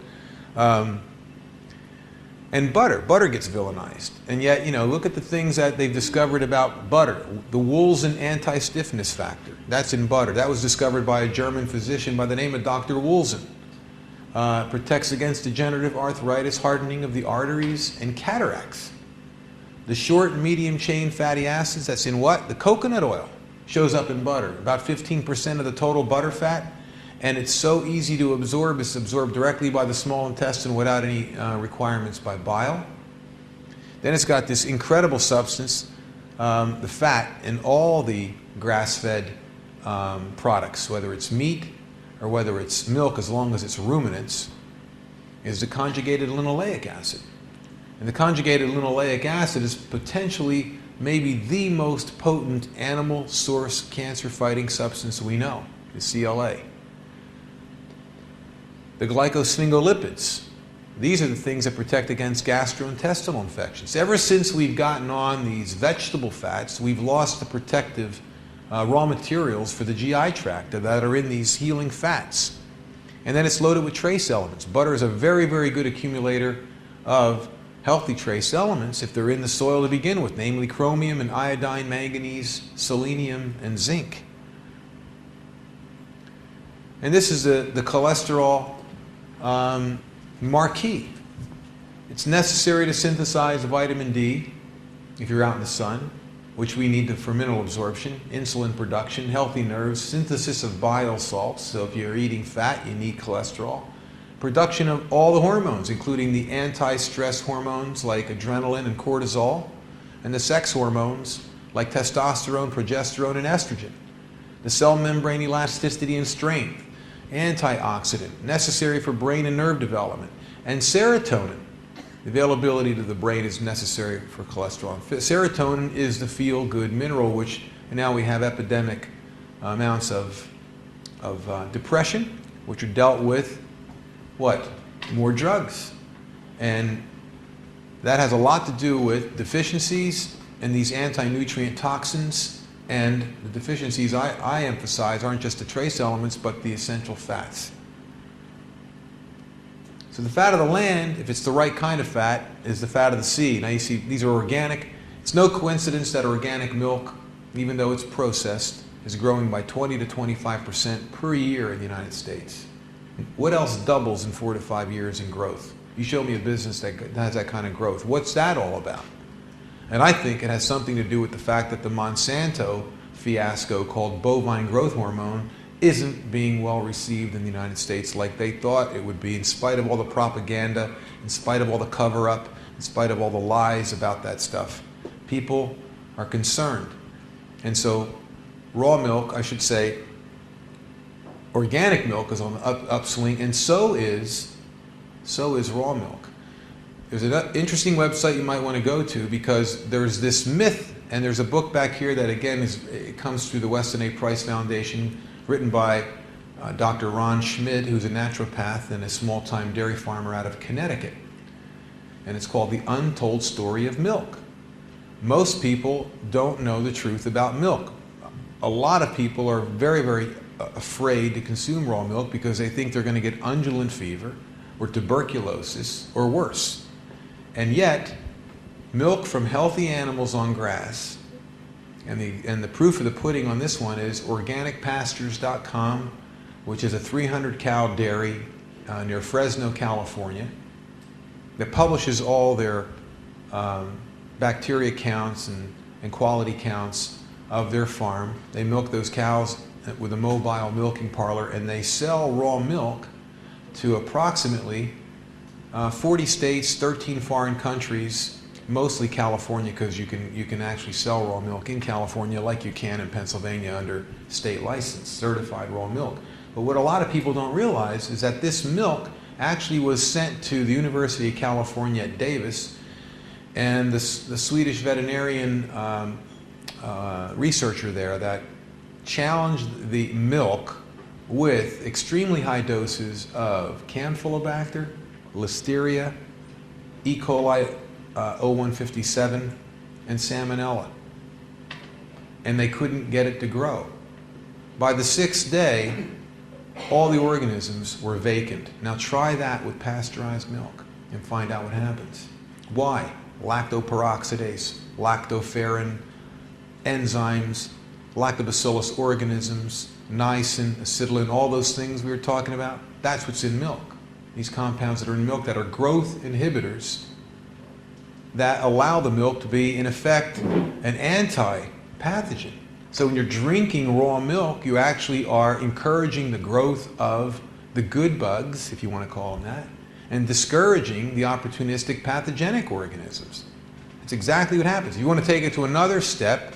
And butter gets villainized. And yet, you know, look at the things that they've discovered about butter. The Woolsen anti-stiffness factor, that's in butter. That was discovered by a German physician by the name of Dr. Woolsen. Protects against degenerative arthritis, hardening of the arteries, and cataracts. The short and medium chain fatty acids, that's in what? The coconut oil shows up in butter. About 15% of the total butter fat. And it's so easy to absorb. It's absorbed directly by the small intestine without any requirements by bile. Then it's got this incredible substance, the fat in all the grass-fed products, whether it's meat or whether it's milk, as long as it's ruminants, is the conjugated linoleic acid. And the conjugated linoleic acid is potentially maybe the most potent animal source cancer-fighting substance we know, the CLA. The glycosphingolipids. These are the things that protect against gastrointestinal infections. Ever since we've gotten on these vegetable fats, we've lost the protective raw materials for the GI tract that are in these healing fats. And then it's loaded with trace elements. Butter is a very, very good accumulator of healthy trace elements if they're in the soil to begin with, namely chromium and iodine, manganese, selenium, and zinc. And this is the cholesterol marquee. It's necessary to synthesize vitamin D if you're out in the sun, which we need for mineral absorption, insulin production, healthy nerves, synthesis of bile salts. So if you're eating fat, you need cholesterol. Production of all the hormones, including the anti-stress hormones like adrenaline and cortisol, and the sex hormones like testosterone, progesterone, and estrogen. The cell membrane elasticity and strength, antioxidant, necessary for brain and nerve development, and serotonin. The availability to the brain is necessary for cholesterol. Serotonin is the feel-good mineral, which now we have epidemic amounts of depression, which are dealt with, what? More drugs. And that has a lot to do with deficiencies and these anti-nutrient toxins. And the deficiencies I emphasize aren't just the trace elements, but the essential fats. So the fat of the land, if it's the right kind of fat, is the fat of the sea. Now you see, these are organic. It's no coincidence that organic milk, even though it's processed, is growing by 20 to 25% per year in the United States. What else doubles in 4 to 5 years in growth? You show me a business that has that kind of growth. What's that all about? And I think it has something to do with the fact that the Monsanto fiasco called bovine growth hormone isn't being well received in the United States like they thought it would be, in spite of all the propaganda, in spite of all the cover-up, in spite of all the lies about that stuff. People are concerned. And so raw milk, I should say, organic milk is on the upswing, and so is raw milk. There's an interesting website you might want to go to, because there's this myth, and there's a book back here that again it comes through the Weston A. Price Foundation, written by Dr. Ron Schmid, who's a naturopath and a small-time dairy farmer out of Connecticut. And it's called The Untold Story of Milk. Most people don't know the truth about milk. A lot of people are very, very afraid to consume raw milk because they think they're going to get undulant fever or tuberculosis or worse. And yet, milk from healthy animals on grass, and the proof of the pudding on this one is organicpastures.com, which is a 300-cow dairy near Fresno, California, that publishes all their bacteria counts and quality counts of their farm. They milk those cows with a mobile milking parlor, and they sell raw milk to approximately 40 states, 13 foreign countries, mostly California, because you can actually sell raw milk in California like you can in Pennsylvania under state license, certified raw milk. But what a lot of people don't realize is that this milk actually was sent to the University of California at Davis, and the Swedish veterinarian researcher there that challenged the milk with extremely high doses of Campylobacter, Listeria, E. coli 0157, and Salmonella. And they couldn't get it to grow. By the 6th day, all the organisms were vacant. Now try that with pasteurized milk and find out what happens. Why? Lactoperoxidase, lactoferrin, enzymes, lactobacillus organisms, niacin, acetylene, all those things we were talking about, that's what's in milk. These compounds that are in milk that are growth inhibitors that allow the milk to be, in effect, an anti-pathogen. So when you're drinking raw milk, you actually are encouraging the growth of the good bugs, if you want to call them that, and discouraging the opportunistic pathogenic organisms. That's exactly what happens. If you want to take it to another step,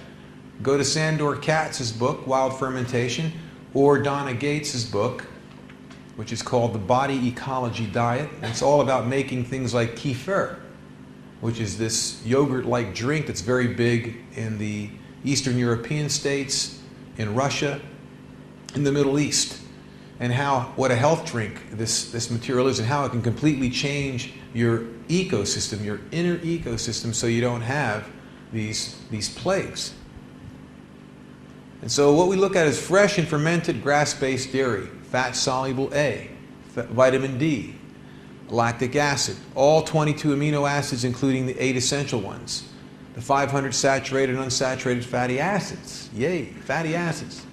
go to Sandor Katz's book, Wild Fermentation, or Donna Gates's book, which is called The Body Ecology Diet. And it's all about making things like kefir, which is this yogurt-like drink that's very big in the Eastern European states, in Russia, in the Middle East, and what a health drink this material is, and how it can completely change your ecosystem, your inner ecosystem, so you don't have these plagues. And so what we look at is fresh and fermented grass-based dairy, fat-soluble A, vitamin D, lactic acid, all 22 amino acids, including the 8 essential ones, the 500 saturated and unsaturated fatty acids, yay, fatty acids,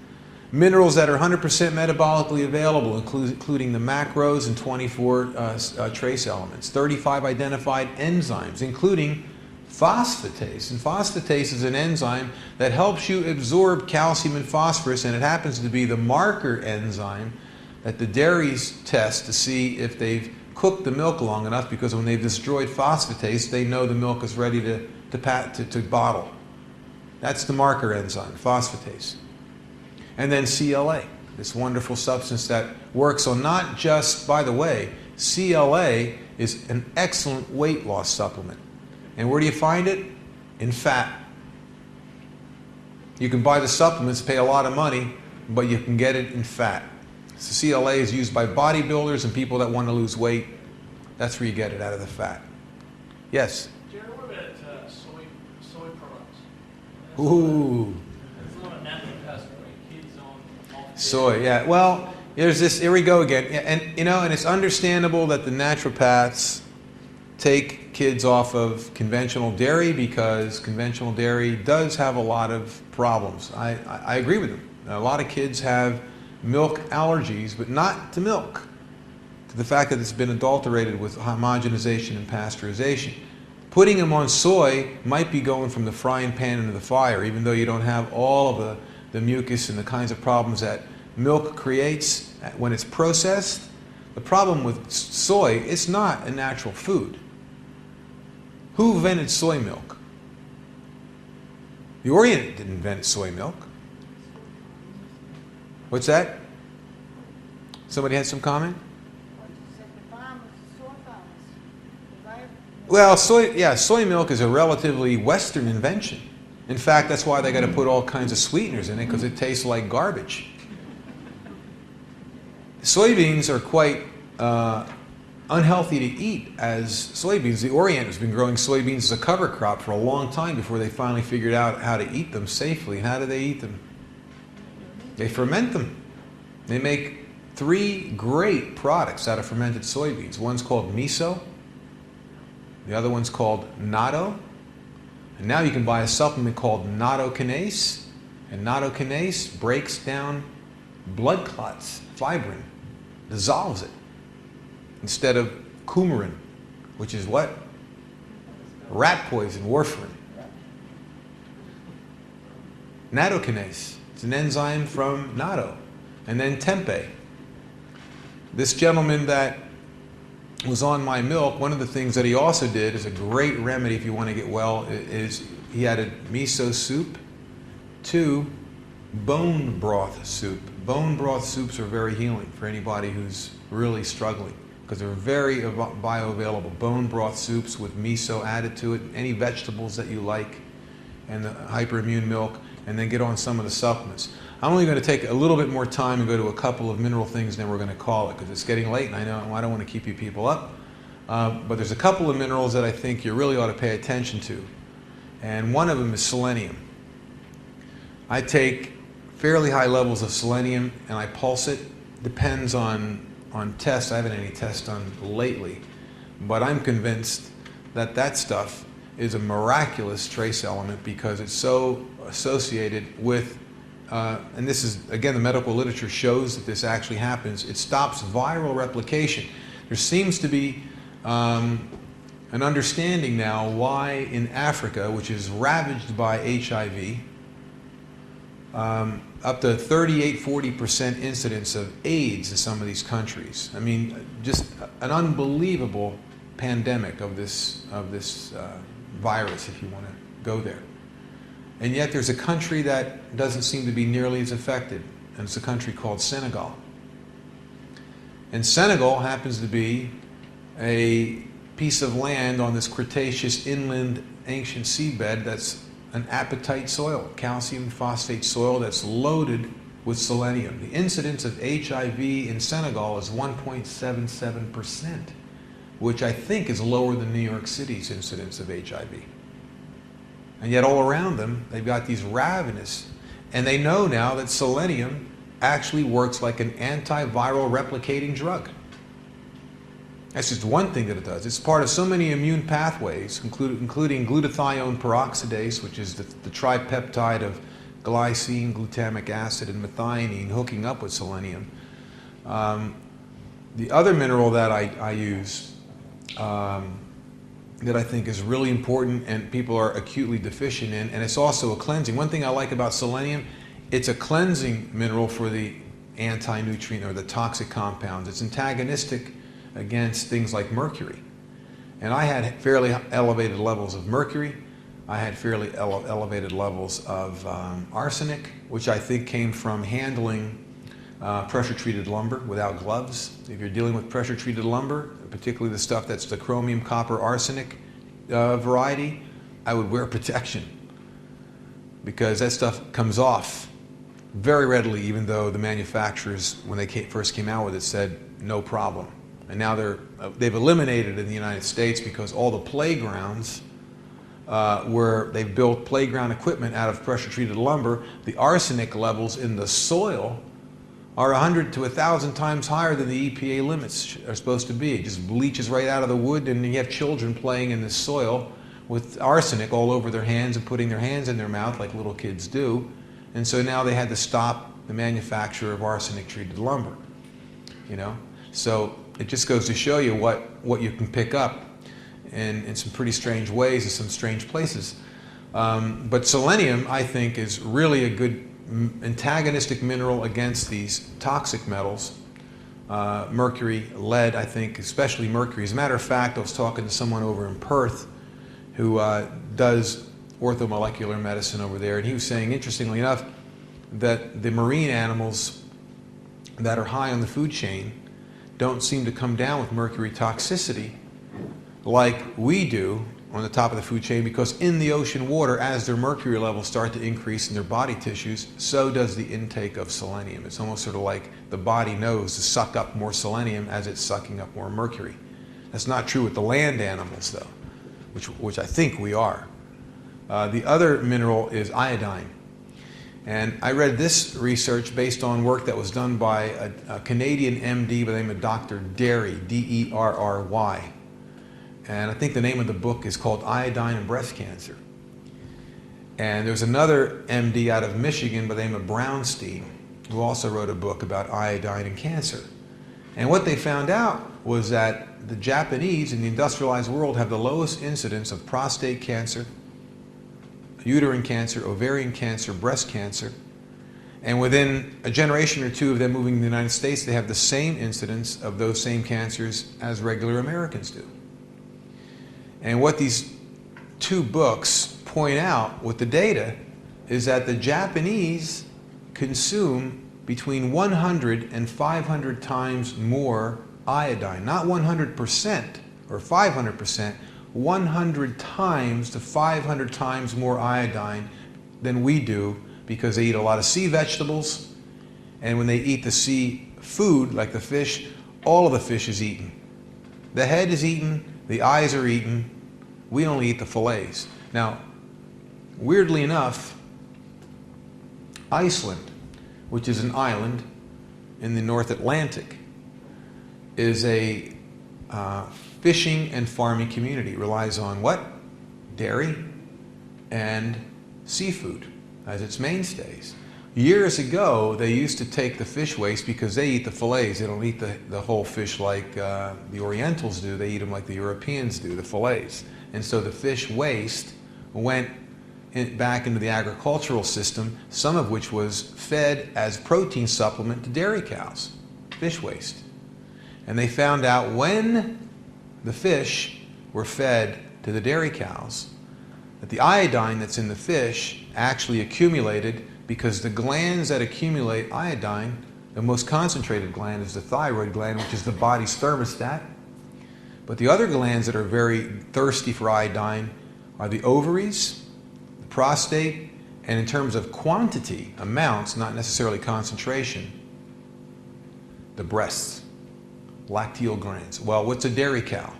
minerals that are 100% metabolically available, including the macros and 24 trace elements, 35 identified enzymes, including phosphatase. And phosphatase is an enzyme that helps you absorb calcium and phosphorus, and it happens to be the marker enzyme that the dairies test to see if they've cooked the milk long enough, because when they've destroyed phosphatase, they know the milk is ready to bottle. That's the marker enzyme, phosphatase. And then CLA, this wonderful substance that works on not just, by the way, CLA is an excellent weight loss supplement. And where do you find it? In fat. You can buy the supplements, pay a lot of money, but you can get it in fat. So CLA is used by bodybuilders and people that want to lose weight. That's where you get it, out of the fat. Yes? Jerry, what about soy products? Ooh. There's a lot of naturopaths putting kids on Soy, yeah. Well, there's this, here we go again. Yeah, and it's understandable that the naturopaths take kids off of conventional dairy, because conventional dairy does have a lot of problems. I agree with them. A lot of kids have milk allergies, but not to milk, to the fact that it's been adulterated with homogenization and pasteurization. Putting them on soy might be going from the frying pan into the fire, even though you don't have all of the mucus and the kinds of problems that milk creates when it's processed. The problem with soy, it's not a natural food. Who invented soy milk? The Orient didn't invent soy milk. What's that? Somebody had some comment? Well, soy milk is a relatively Western invention. In fact, that's why they got to put all kinds of sweeteners in it, because it tastes like garbage. Soybeans are quite unhealthy to eat as soybeans. The Orient has been growing soybeans as a cover crop for a long time before they finally figured out how to eat them safely. And how do they eat them? They ferment them. They make 3 great products out of fermented soybeans. One's called miso. The other one's called natto. And now you can buy a supplement called nattokinase. And nattokinase breaks down blood clots, fibrin, dissolves it, instead of coumarin, which is what? Rat poison, warfarin. Nattokinase. It's an enzyme from natto. And then tempeh. This gentleman that was on my milk, one of the things that he also did is a great remedy if you want to get well, is he added miso soup to bone broth soup. Bone broth soups are very healing for anybody who's really struggling because they're very bioavailable. Bone broth soups with miso added to it, any vegetables that you like, and the Hyperimmune milk, and then get on some of the supplements. I'm only going to take a little bit more time and go to a couple of mineral things, and then we're going to call it because it's getting late and I don't want to keep you people up. But there's a couple of minerals that I think you really ought to pay attention to. And one of them is selenium. I take fairly high levels of selenium and I pulse it. Depends on tests. I haven't had any tests done lately. But I'm convinced that that stuff is a miraculous trace element because it's so associated with, and this is, again, the medical literature shows that this actually happens. It stops viral replication. There seems to be an understanding now why in Africa, which is ravaged by HIV, up to 38–40% incidence of AIDS in some of these countries. I mean, just an unbelievable pandemic of this virus, if you want to go there. And yet there's a country that doesn't seem to be nearly as affected, and it's a country called Senegal. And Senegal happens to be a piece of land on this Cretaceous inland ancient seabed that's an apatite soil, calcium phosphate soil that's loaded with selenium. The incidence of HIV in Senegal is 1.77%, which I think is lower than New York City's incidence of HIV. And yet all around them, they've got these ravenous, and they know now that selenium actually works like an antiviral replicating drug. That's just one thing that it does. It's part of so many immune pathways, including glutathione peroxidase, which is the tripeptide of glycine, glutamic acid, and methionine hooking up with selenium. The other mineral that I use that I think is really important and people are acutely deficient in, and it's also a cleansing. One thing I like about selenium, it's a cleansing mineral for the anti-nutrient or the toxic compounds. It's antagonistic against things like mercury. And I had fairly elevated levels of mercury. I had fairly elevated levels of arsenic, which I think came from handling pressure-treated lumber without gloves. If you're dealing with pressure-treated lumber, particularly the stuff that's the chromium, copper, arsenic variety, I would wear protection because that stuff comes off very readily, even though the manufacturers, when they first came out with it, said no problem. And now they've eliminated it in the United States because all the playgrounds where they've built playground equipment out of pressure-treated lumber, the arsenic levels in the soil are 100 to 1,000 times higher than the EPA limits are supposed to be. It just bleaches right out of the wood, and you have children playing in this soil with arsenic all over their hands and putting their hands in their mouth like little kids do. And so now they had to stop the manufacture of arsenic-treated lumber, you know? So it just goes to show you what you can pick up in some pretty strange ways in some strange places. But selenium, I think, is really a good antagonistic mineral against these toxic metals. Mercury, lead, I think, especially mercury. As a matter of fact, I was talking to someone over in Perth who does orthomolecular medicine over there, and he was saying, interestingly enough, that the marine animals that are high on the food chain don't seem to come down with mercury toxicity like we do on the top of the food chain, because in the ocean water, as their mercury levels start to increase in their body tissues, so does the intake of selenium. It's almost sort of like the body knows to suck up more selenium as it's sucking up more mercury. That's not true with the land animals, though, which I think we are. The other mineral is iodine. And I read this research based on work that was done by a Canadian MD by the name of Dr. Derry, D-E-R-R-Y. And I think the name of the book is called Iodine and Breast Cancer. And there's another MD out of Michigan by the name of Brownstein who also wrote a book about iodine and cancer. And what they found out was that the Japanese in the industrialized world have the lowest incidence of prostate cancer, uterine cancer, ovarian cancer, breast cancer, And within a generation or two of them moving to the United States, they have the same incidence of those same cancers as regular Americans do. And what these two books point out with the data is that the Japanese consume between 100 and 500 times more iodine. Not 100% or 500%, 100 times to 500 times more iodine than we do, because they eat a lot of sea vegetables, and when they eat the sea food, like the fish, all of the fish is eaten. The head is eaten, the eyes are eaten, we only eat the fillets. Now, weirdly enough, Iceland, which is an island in the North Atlantic, is a fishing and farming community. It relies on what? Dairy and seafood as its mainstays. Years ago, they used to take the fish waste, because they eat the fillets. They don't eat the whole fish like the Orientals do. They eat them like the Europeans do, the fillets. And so the fish waste went back into the agricultural system, some of which was fed as protein supplement to dairy cows, fish waste. And they found out when the fish were fed to the dairy cows, that the iodine that's in the fish actually accumulated, because the glands that accumulate iodine, the most concentrated gland is the thyroid gland, which is the body's thermostat. But the other glands that are very thirsty for iodine are the ovaries, the prostate, and in terms of quantity, amounts, not necessarily concentration, the breasts, lacteal glands. Well, what's a dairy cow?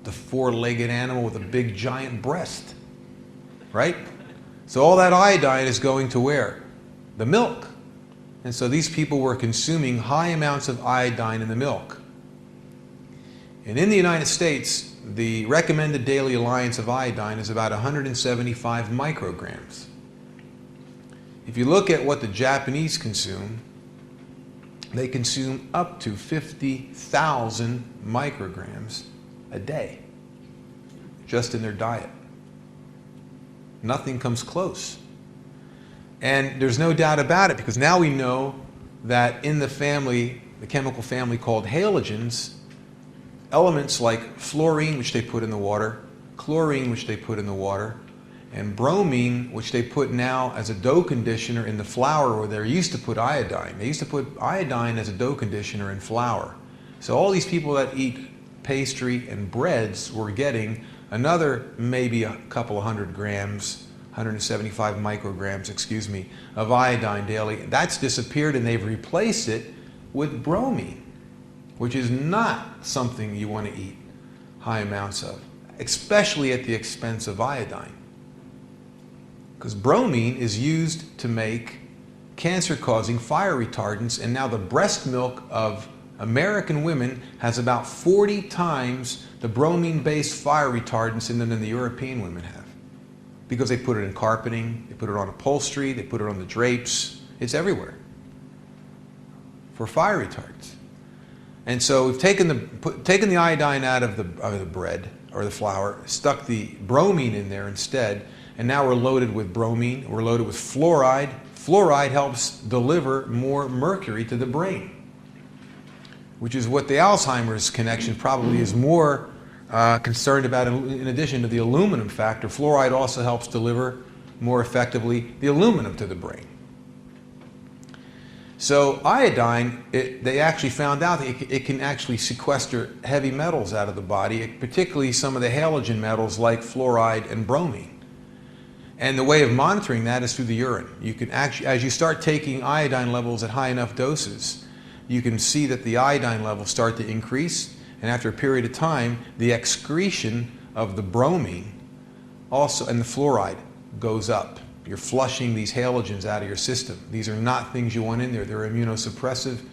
The four-legged animal with a big giant breast, right? So all that iodine is going to where? The milk. And so these people were consuming high amounts of iodine in the milk. And in the United States, the recommended daily allowance of iodine is about 175 micrograms. If you look at what the Japanese consume, they consume up to 50,000 micrograms a day, just in their diet. Nothing comes close. And there's no doubt about it, because now we know that in the family, the chemical family called halogens, elements like fluorine, which they put in the water, chlorine, which they put in the water, and bromine, which they put now as a dough conditioner in the flour, where they used to put iodine. They used to put iodine as a dough conditioner in flour. So all these people that eat pastry and breads were getting another maybe a couple of hundred grams, 175 micrograms, excuse me, of iodine daily. That's disappeared, and they've replaced it with bromine, which is not something you want to eat high amounts of, especially at the expense of iodine. Because bromine is used to make cancer-causing fire retardants, and now the breast milk of American women has about 40 times the bromine-based fire retardants in them than the European women have. Because they put it in carpeting, they put it on upholstery, they put it on the drapes, it's everywhere for fire retardants. And so we've taken the iodine out of the bread or the flour, stuck the bromine in there instead, and now we're loaded with bromine, we're loaded with fluoride. Fluoride helps deliver more mercury to the brain, which is what the Alzheimer's connection probably is more concerned about. In addition to the aluminum factor, fluoride also helps deliver more effectively the aluminum to the brain. So iodine, they actually found out that it can actually sequester heavy metals out of the body, particularly some of the halogen metals like fluoride and bromine. And the way of monitoring that is through the urine. You can actually, as you start taking iodine levels at high enough doses, you can see that the iodine levels start to increase, and after a period of time, the excretion of the bromine also and the fluoride goes up. You're flushing these halogens out of your system. These are not things you want in there. They're immunosuppressive,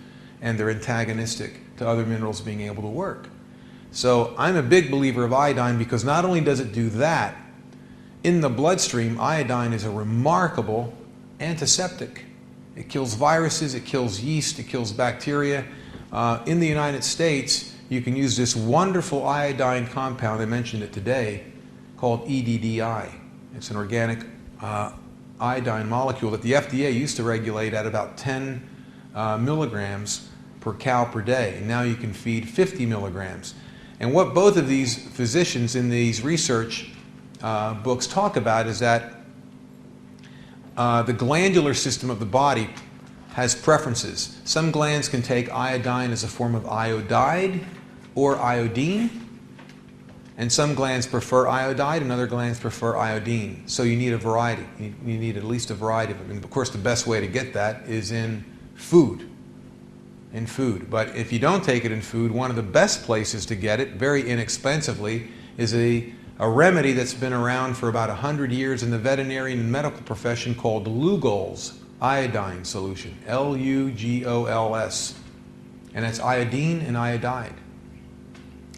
and they're antagonistic to other minerals being able to work. So I'm a big believer of iodine, because not only does it do that, in the bloodstream, iodine is a remarkable antiseptic. It kills viruses, it kills yeast, it kills bacteria. In the United States, you can use this wonderful iodine compound, I mentioned it today, called EDDI. It's an organic iodine molecule that the FDA used to regulate at about 10 milligrams per cow per day. And now you can feed 50 milligrams. And what both of these physicians in these research books talk about is that the glandular system of the body has preferences. Some glands can take iodine as a form of iodide or iodine, and some glands prefer iodide and other glands prefer iodine. So you need a variety. You need at least a variety of them. And of course, the best way to get that is in food. But if you don't take it in food, one of the best places to get it, very inexpensively, is a remedy that's been around for about 100 years in the veterinarian and medical profession called Lugol's iodine solution, L-U-G-O-L-S. And that's iodine and iodide.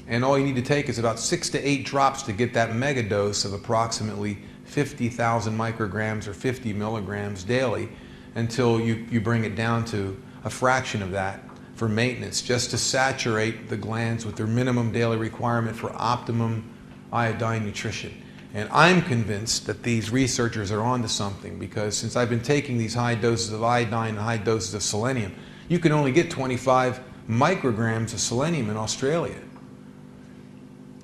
And all you need to take is about 6 to 8 drops to get that mega dose of approximately 50,000 micrograms or 50 milligrams daily until you bring it down to a fraction of that for maintenance, just to saturate the glands with their minimum daily requirement for optimum iodine nutrition. And I'm convinced that these researchers are onto something, because since I've been taking these high doses of iodine and high doses of selenium, you can only get 25 micrograms of selenium in Australia.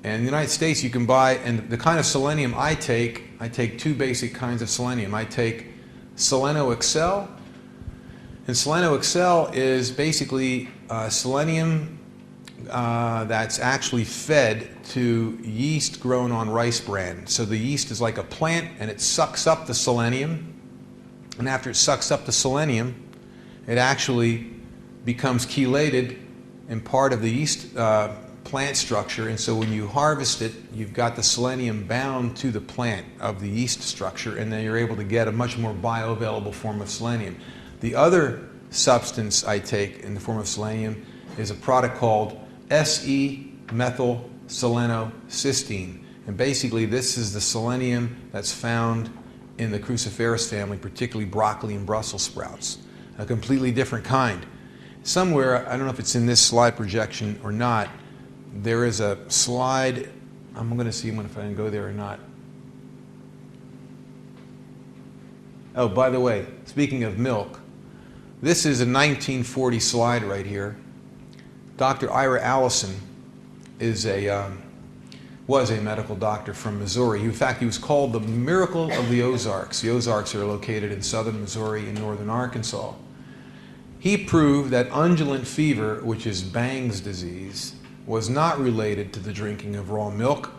And in the United States you can buy, and the kind of selenium I take 2 basic kinds of selenium. I take Seleno Excel, and Seleno Excel is basically selenium that's actually fed to yeast grown on rice bran. So the yeast is like a plant, and it sucks up the selenium, and after it sucks up the selenium, it actually becomes chelated in part of the yeast plant structure, and so when you harvest it, you've got the selenium bound to the plant of the yeast structure, and then you're able to get a much more bioavailable form of selenium. The other substance I take in the form of selenium is a product called S-E-methylselenocysteine. And basically this is the selenium that's found in the cruciferous family, particularly broccoli and Brussels sprouts. A completely different kind. Somewhere, I don't know if it's in this slide projection or not, there is a slide. I'm going to see if I can go there or not. Oh, by the way, speaking of milk, this is a 1940 slide right here. Dr. Ira Allison was a medical doctor from Missouri. In fact, he was called the miracle of the Ozarks. The Ozarks are located in southern Missouri and northern Arkansas. He proved that undulant fever, which is Bang's disease, was not related to the drinking of raw milk.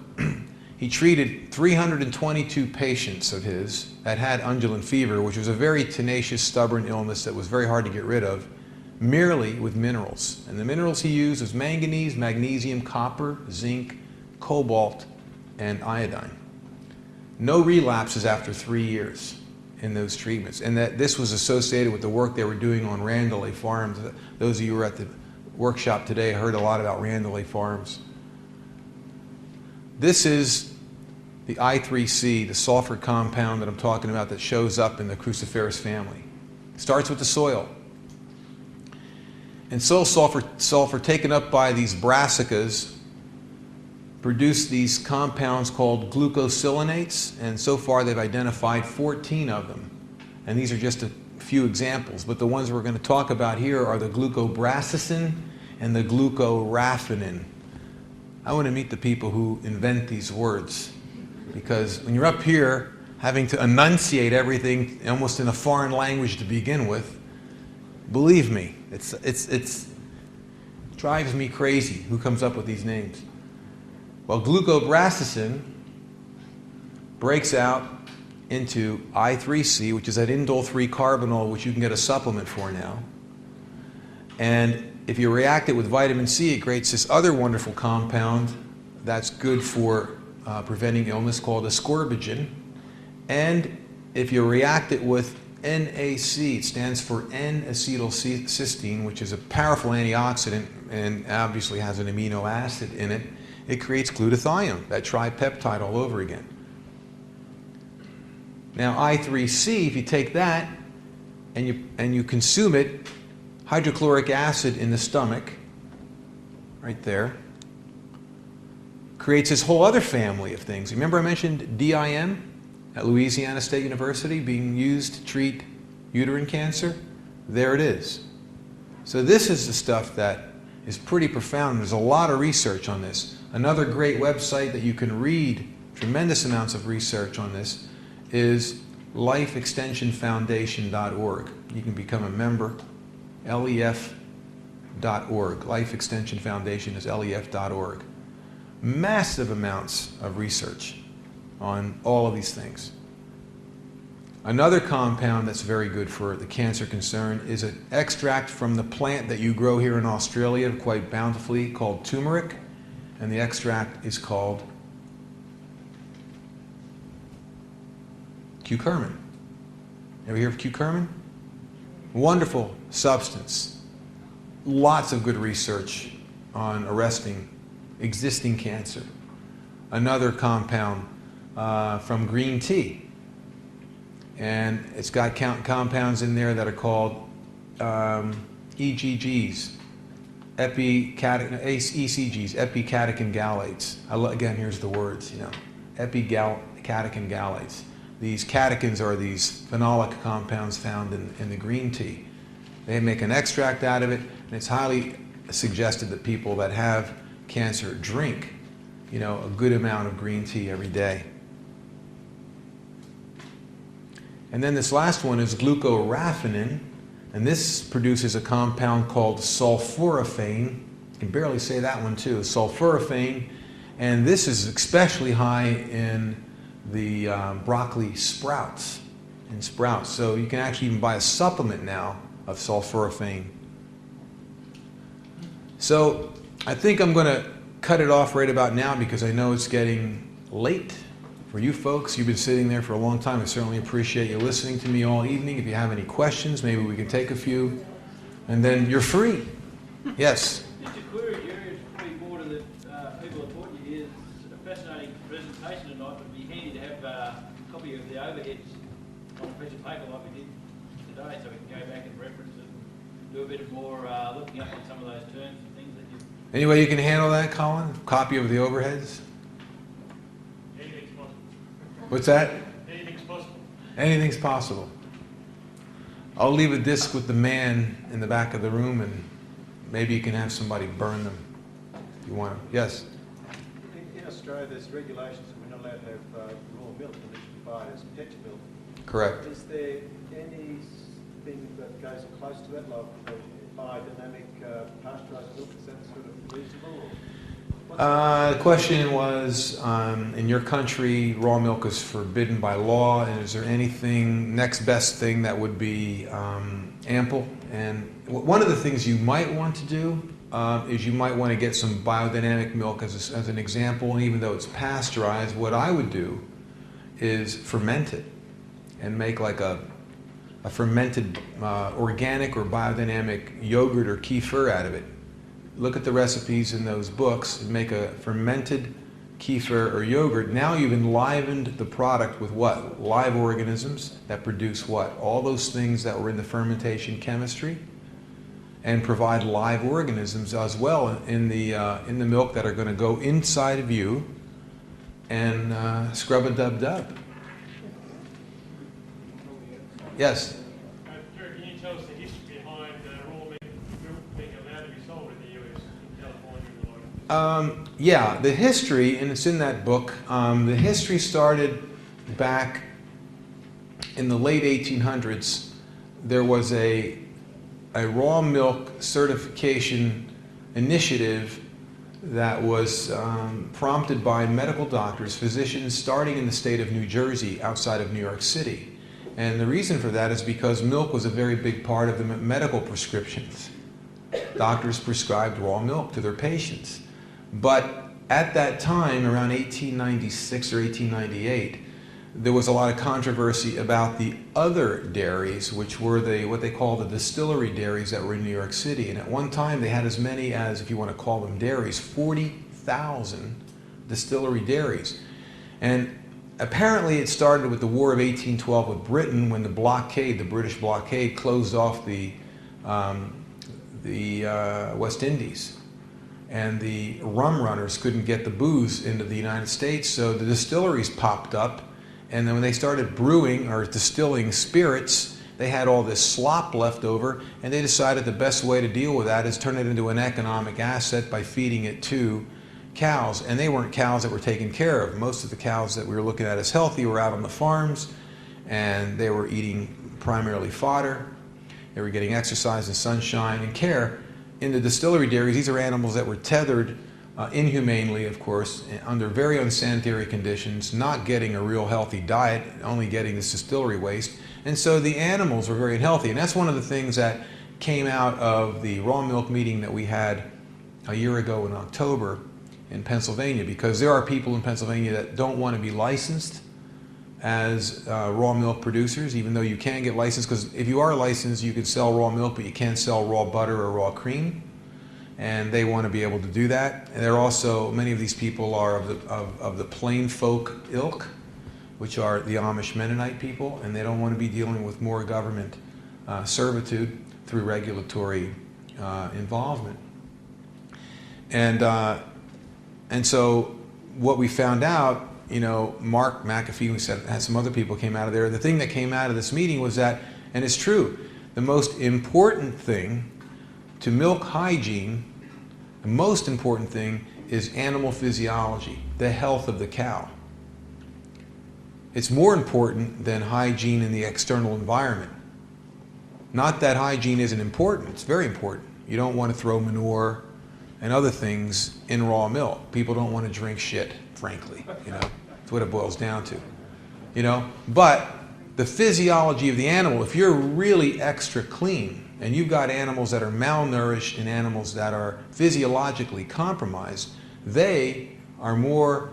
He treated 322 patients of his that had undulant fever, which was a very tenacious, stubborn illness that was very hard to get rid of, merely with minerals. And the minerals he used was manganese, magnesium, copper, zinc, cobalt, and iodine. No relapses after 3 years in those treatments. And that this was associated with the work they were doing on Randolph Farms. Those of you who were at the workshop today heard a lot about Randolph Farms. This is the I3C, the sulfur compound that I'm talking about that shows up in the cruciferous family. It starts with the soil. And soil sulfur taken up by these brassicas produce these compounds called glucosilanates, and so far they've identified 14 of them. And these are just a few examples, but the ones we're going to talk about here are the glucobrassicin and the glucoraphanin. I want to meet the people who invent these words, because when you're up here having to enunciate everything almost in a foreign language to begin with, believe me, it drives me crazy who comes up with these names. Well, glucobrassicin breaks out into I3C, which is that indole 3-carbinol, which you can get a supplement for now. And if you react it with vitamin C, it creates this other wonderful compound that's good for preventing illness called ascorbagin. And if you react it with NAC, it stands for N-acetylcysteine, which is a powerful antioxidant and obviously has an amino acid in it. It creates glutathione, that tripeptide all over again. Now I3C, if you take that and you consume it, hydrochloric acid in the stomach, right there, creates this whole other family of things. Remember I mentioned DIM? at Louisiana State University being used to treat uterine cancer. There it is. So this is the stuff that is pretty profound. There's a lot of research on this. Another great website that you can read tremendous amounts of research on this is lifeextensionfoundation.org. You can become a member, lef.org. Life Extension Foundation is lef.org. Massive amounts of research on all of these things. Another compound that's very good for the cancer concern is an extract from the plant that you grow here in Australia quite bountifully called turmeric, and the extract is called curcumin. Ever hear of curcumin? Wonderful substance. Lots of good research on arresting existing cancer. Another compound from green tea. And it's got compounds in there that are called EGGs, ECGs, epicatechin galates. Again, here's the words, epicatechin galates. These catechins are these phenolic compounds found in the green tea. They make an extract out of it, and it's highly suggested that people that have cancer drink, a good amount of green tea every day. And then this last one is glucoraphanin, and this produces a compound called sulforaphane. You can barely say that one too, sulforaphane, and this is especially high in the broccoli sprouts, so you can actually even buy a supplement now of sulforaphane. So I think I'm going to cut it off right about now because I know it's getting late for you folks. You've been sitting there for a long time. I certainly appreciate you listening to me all evening. If you have any questions, maybe we can take a few, and then you're free. Yes? Just a query, Jerry, it's pretty more to the people that taught you here. It's a fascinating presentation tonight. It would be handy to have a copy of the overheads on a piece of paper like we did today, so we can go back and reference it and do a bit more looking up on some of those terms and things that you... Any way you can handle that, Colin? Copy of the overheads? Anything's possible. What's that? Anything's possible. Anything's possible. I'll leave a disc with the man in the back of the room, and maybe you can have somebody burn them if you want to. Yes? In Australia, there's regulations that we're not allowed to have raw milk unless you buy it as protection milk. Correct. Is there anything that goes close to that, like biodynamic pasteurised milk? Is that sort of reasonable? The question was, in your country, raw milk is forbidden by law, and is there anything, next best thing that would be ample? And one of the things you might want to do is you might want to get some biodynamic milk as an example, and even though it's pasteurized, what I would do is ferment it and make like a fermented organic or biodynamic yogurt or kefir out of it. Look at the recipes in those books and make a fermented kefir or yogurt. Now you've enlivened the product with what? Live organisms that produce what? All those things that were in the fermentation chemistry, and provide live organisms as well in the milk that are going to go inside of you and scrub-a-dub-dub. Yes? Jerry, can you tell us the history behind raw milk being allowed to be sold in the US, in California and the like? Yeah, the history, and it's in that book, the history started back in the late 1800s. There was a raw milk certification initiative that was prompted by medical doctors, physicians, starting in the state of New Jersey, outside of New York City. And the reason for that is because milk was a very big part of the medical prescriptions. Doctors prescribed raw milk to their patients. But at that time, around 1896 or 1898, there was a lot of controversy about the other dairies, which were what they call the distillery dairies that were in New York City. And at one time, they had as many as, if you want to call them dairies, 40,000 distillery dairies. And apparently it started with the War of 1812 with Britain, when the British blockade, closed off the West Indies. And the rum runners couldn't get the booze into the United States, so the distilleries popped up, And then when they started brewing or distilling spirits, they had all this slop left over, and they decided the best way to deal with that is turn it into an economic asset by feeding it to cows. And they weren't cows that were taken care of. Most of the cows that we were looking at as healthy were out on the farms, and they were eating primarily fodder. They were getting exercise and sunshine and care. In the distillery dairies, these are animals that were tethered inhumanely, of course, under very unsanitary conditions, not getting a real healthy diet, only getting this distillery waste. And so the animals were very unhealthy. And that's one of the things that came out of the raw milk meeting that we had a year ago in October in Pennsylvania, because there are people in Pennsylvania that don't want to be licensed as raw milk producers, even though you can get licensed, because if you are licensed, you can sell raw milk, but you can't sell raw butter or raw cream. And they want to be able to do that. And they're also, many of these people are of the plain folk ilk, which are the Amish Mennonite people, and they don't want to be dealing with more government servitude through regulatory involvement. And so what we found out, you know, Mark McAfee, we said, had some other people came out of there. The thing that came out of this meeting was that, and it's true, the most important thing to milk hygiene, the most important thing is animal physiology, the health of the cow. It's more important than hygiene in the external environment. Not that hygiene isn't important, it's very important. You don't want to throw manure and other things in raw milk. People don't want to drink shit, frankly, you know. That's what it boils down to, you know. But the physiology of the animal, if you're really extra clean, and you've got animals that are malnourished and animals that are physiologically compromised, they are more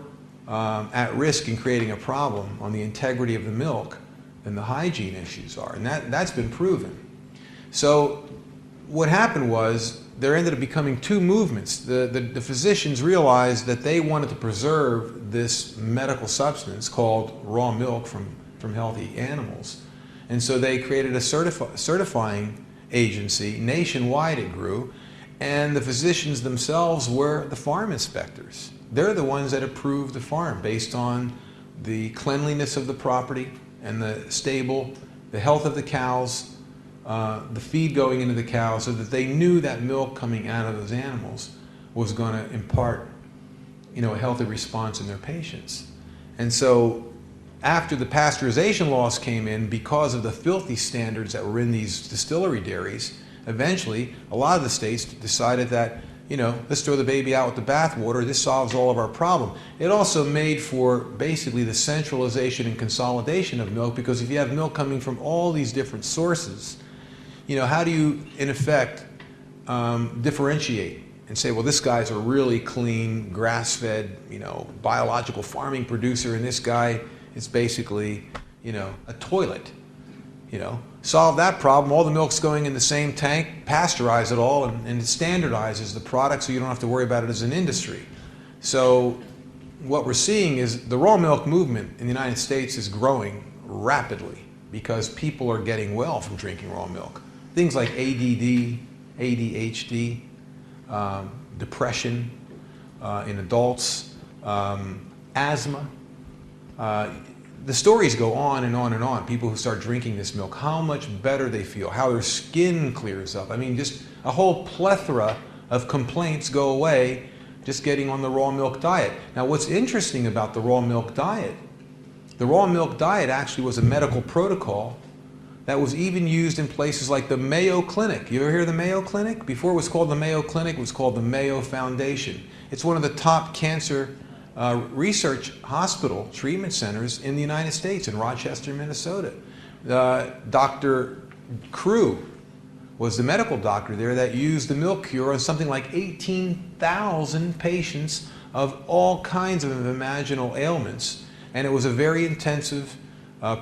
at risk in creating a problem on the integrity of the milk than the hygiene issues are. And that's been proven. So what happened was there ended up becoming two movements. The physicians realized that they wanted to preserve this medical substance called raw milk from healthy animals. And so they created a certifying agency. Nationwide it grew, and the physicians themselves were the farm inspectors. They're the ones that approved the farm based on the cleanliness of the property and the stable, the health of the cows, the feed going into the cows, so that they knew that milk coming out of those animals was going to impart, you know, a healthy response in their patients. And so after the pasteurization laws came in, because of the filthy standards that were in these distillery dairies, eventually a lot of the states decided that, you know, let's throw the baby out with the bathwater. This solves all of our problem. It also made for basically the centralization and consolidation of milk, because if you have milk coming from all these different sources, you know, how do you, in effect, differentiate and say, well, this guy's a really clean, grass-fed, you know, biological farming producer, and this guy is basically, you know, a toilet. You know, solve that problem. All the milk's going in the same tank. Pasteurize it all, and it standardizes the product, so you don't have to worry about it as an industry. So what we're seeing is the raw milk movement in the United States is growing rapidly because people are getting well from drinking raw milk. Things like ADD, ADHD, depression in adults, asthma. The stories go on and on and on. People who start drinking this milk, how much better they feel, how their skin clears up. I mean, just a whole plethora of complaints go away just getting on the raw milk diet. Now, what's interesting about the raw milk diet actually was a medical protocol that was even used in places like the Mayo Clinic. You ever hear of the Mayo Clinic? Before it was called the Mayo Clinic, it was called the Mayo Foundation. It's one of the top cancer research hospital treatment centers in the United States, in Rochester, Minnesota. Dr. Crew was the medical doctor there that used the milk cure on something like 18,000 patients of all kinds of imaginable ailments. And it was a very intensive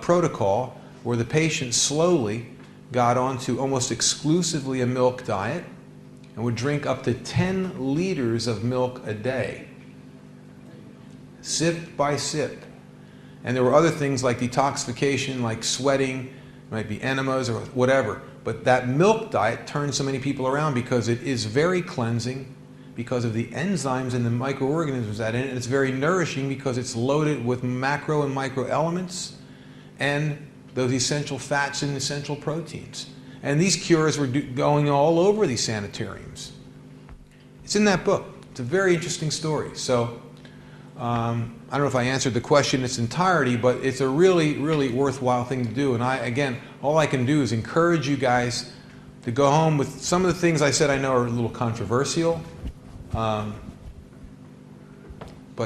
protocol where the patient slowly got onto almost exclusively a milk diet and would drink up to 10 liters of milk a day, sip by sip. And there were other things like detoxification, like sweating, it might be enemas or whatever. But that milk diet turned so many people around because it is very cleansing, because of the enzymes and the microorganisms that are in it. It's very nourishing because it's loaded with macro and micro elements and those essential fats and essential proteins. And these cures were going all over these sanitariums. It's in that book. It's a very interesting story. So I don't know if I answered the question in its entirety, but it's a really, really worthwhile thing to do. And again, all I can do is encourage you guys to go home with some of the things I said I know are a little controversial. But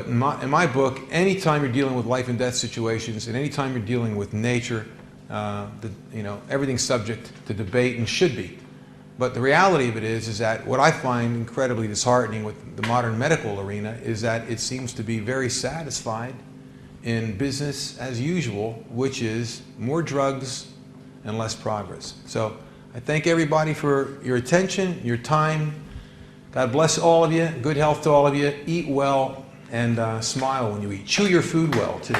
in my book, anytime you're dealing with life and death situations, and anytime you're dealing with nature, everything's subject to debate and should be. But the reality of it is that what I find incredibly disheartening with the modern medical arena is that it seems to be very satisfied in business as usual, which is more drugs and less progress. So I thank everybody for your attention, your time. God bless all of you. Good health to all of you. Eat well and smile when you eat. Chew your food well, too.